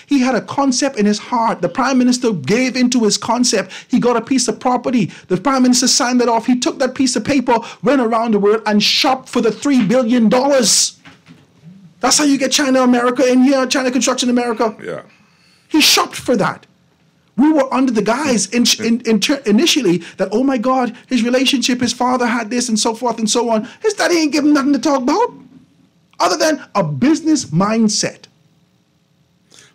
He had a concept in his heart. The prime minister gave into his concept. He got a piece of property. The prime minister signed it off. He took that piece of paper, went around the world and shopped for the $3 billion. That's how you get China America in here, China Construction America. Yeah. He shopped for that. We were under the guise initially that, oh my God, his relationship, his father had this and so forth and so on. His daddy ain't giving nothing to talk about. Other than a business mindset.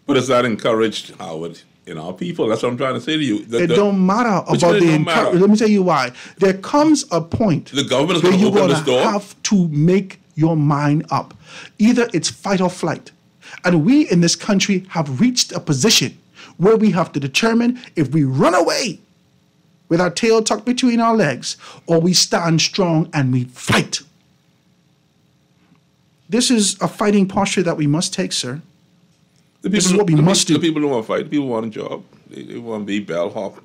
But is that encouraged, Howard, in our people? That's what I'm trying to say to you. It don't matter about the encouragement. Let me tell you why. There comes a point the government is where going to you're open this door. Have to make your mind up. Either it's fight or flight. And we in this country have reached a position where we have to determine if we run away with our tail tucked between our legs or we stand strong and we fight. This is a fighting posture that we must take, sir. This is what we must do. The people don't want to fight. The people want a job. They want to be bellhop.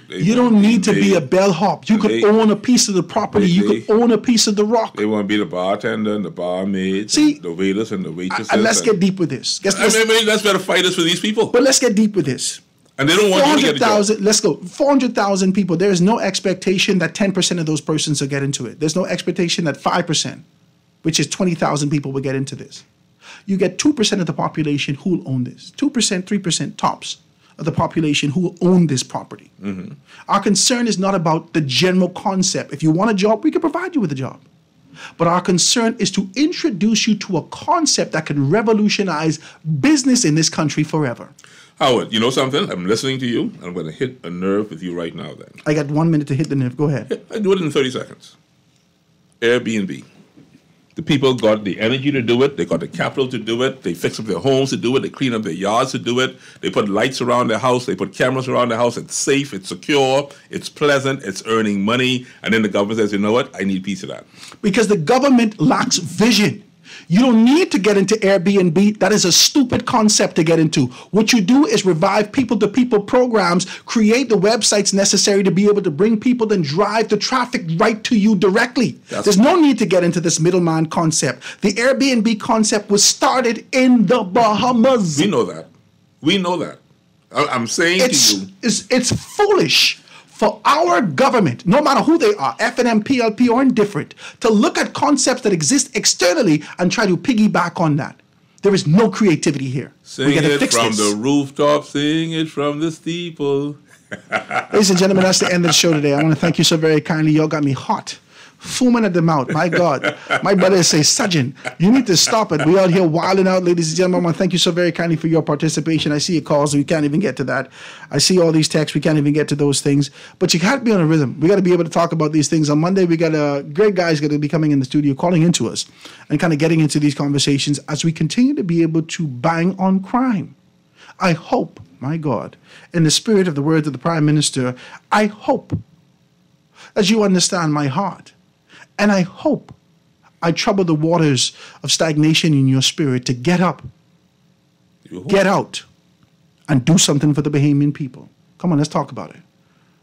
You don't need to be a bellhop. You could own a piece of the property. You could own a piece of the rock. They want to be the bartender and the barmaid. See, the waiters and the waitresses. And let's get deep with this. That's better fighters for these people. But let's get deep with this. And they don't want you to get a job. Let's go. 400,000 people. There is no expectation that 10% of those persons will get into it. There's no expectation that 5%. Which is 20,000 people will get into this. You get 2% of the population who will own this. 2%, 3% tops. of the population who will own this property. Mm-hmm. Our concern is not about the general concept. If you want a job, we can provide you with a job. But our concern is to introduce you to a concept that can revolutionize business in this country forever. Howard, you know something? I'm listening to you, and I'm going to hit a nerve with you right now then. I got 1 minute to hit the nerve. Go ahead. I do it in 30 seconds. Airbnb. The people got the energy to do it. They got the capital to do it. They fix up their homes to do it. They clean up their yards to do it. They put lights around their house. They put cameras around their house. It's safe. It's secure. It's pleasant. It's earning money. And then the government says, you know what? I need a piece of that. Because the government lacks vision. You don't need to get into Airbnb. That is a stupid concept to get into. What you do is revive people-to-people programs, create the websites necessary to be able to bring people, then drive the traffic right to you directly. There's no need to get into this middleman concept. The Airbnb concept was started in the Bahamas. We know that. We know that. I'm saying to you. It's foolish for our government, no matter who they are, FNM, PLP, or indifferent, to look at concepts that exist externally and try to piggyback on that. There is no creativity here. Sing it from the rooftop, sing it from the steeple. Ladies and gentlemen, that's the end of the show today. I want to thank you so very kindly. Y'all got me hot. Foaming at the mouth. My God. My brother say, Sajin, you need to stop it. We out here wilding out, ladies and gentlemen. I want to thank you so very kindly for your participation. I see your calls. We can't even get to that. I see all these texts. We can't even get to those things. But you got to be on a rhythm. We got to be able to talk about these things. On Monday, we got a great guys going to be coming in the studio, calling into us and kind of getting into these conversations as we continue to be able to bang on crime. I hope, my God, in the spirit of the words of the Prime Minister, I hope that you understand my heart. And I hope I trouble the waters of stagnation in your spirit to get up, get out, and do something for the Bahamian people. Come on, let's talk about it.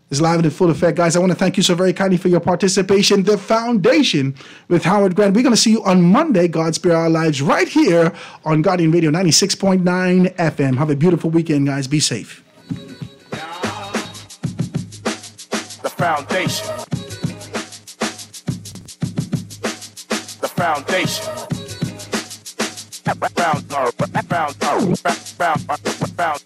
It's live and in full effect. Guys, I want to thank you so very kindly for your participation. The Foundation with Howard Grant. We're going to see you on Monday, God Spare Our Lives, right here on Guardian Radio 96.9 FM. Have a beautiful weekend, guys. Be safe. The Foundation. Foundation. Found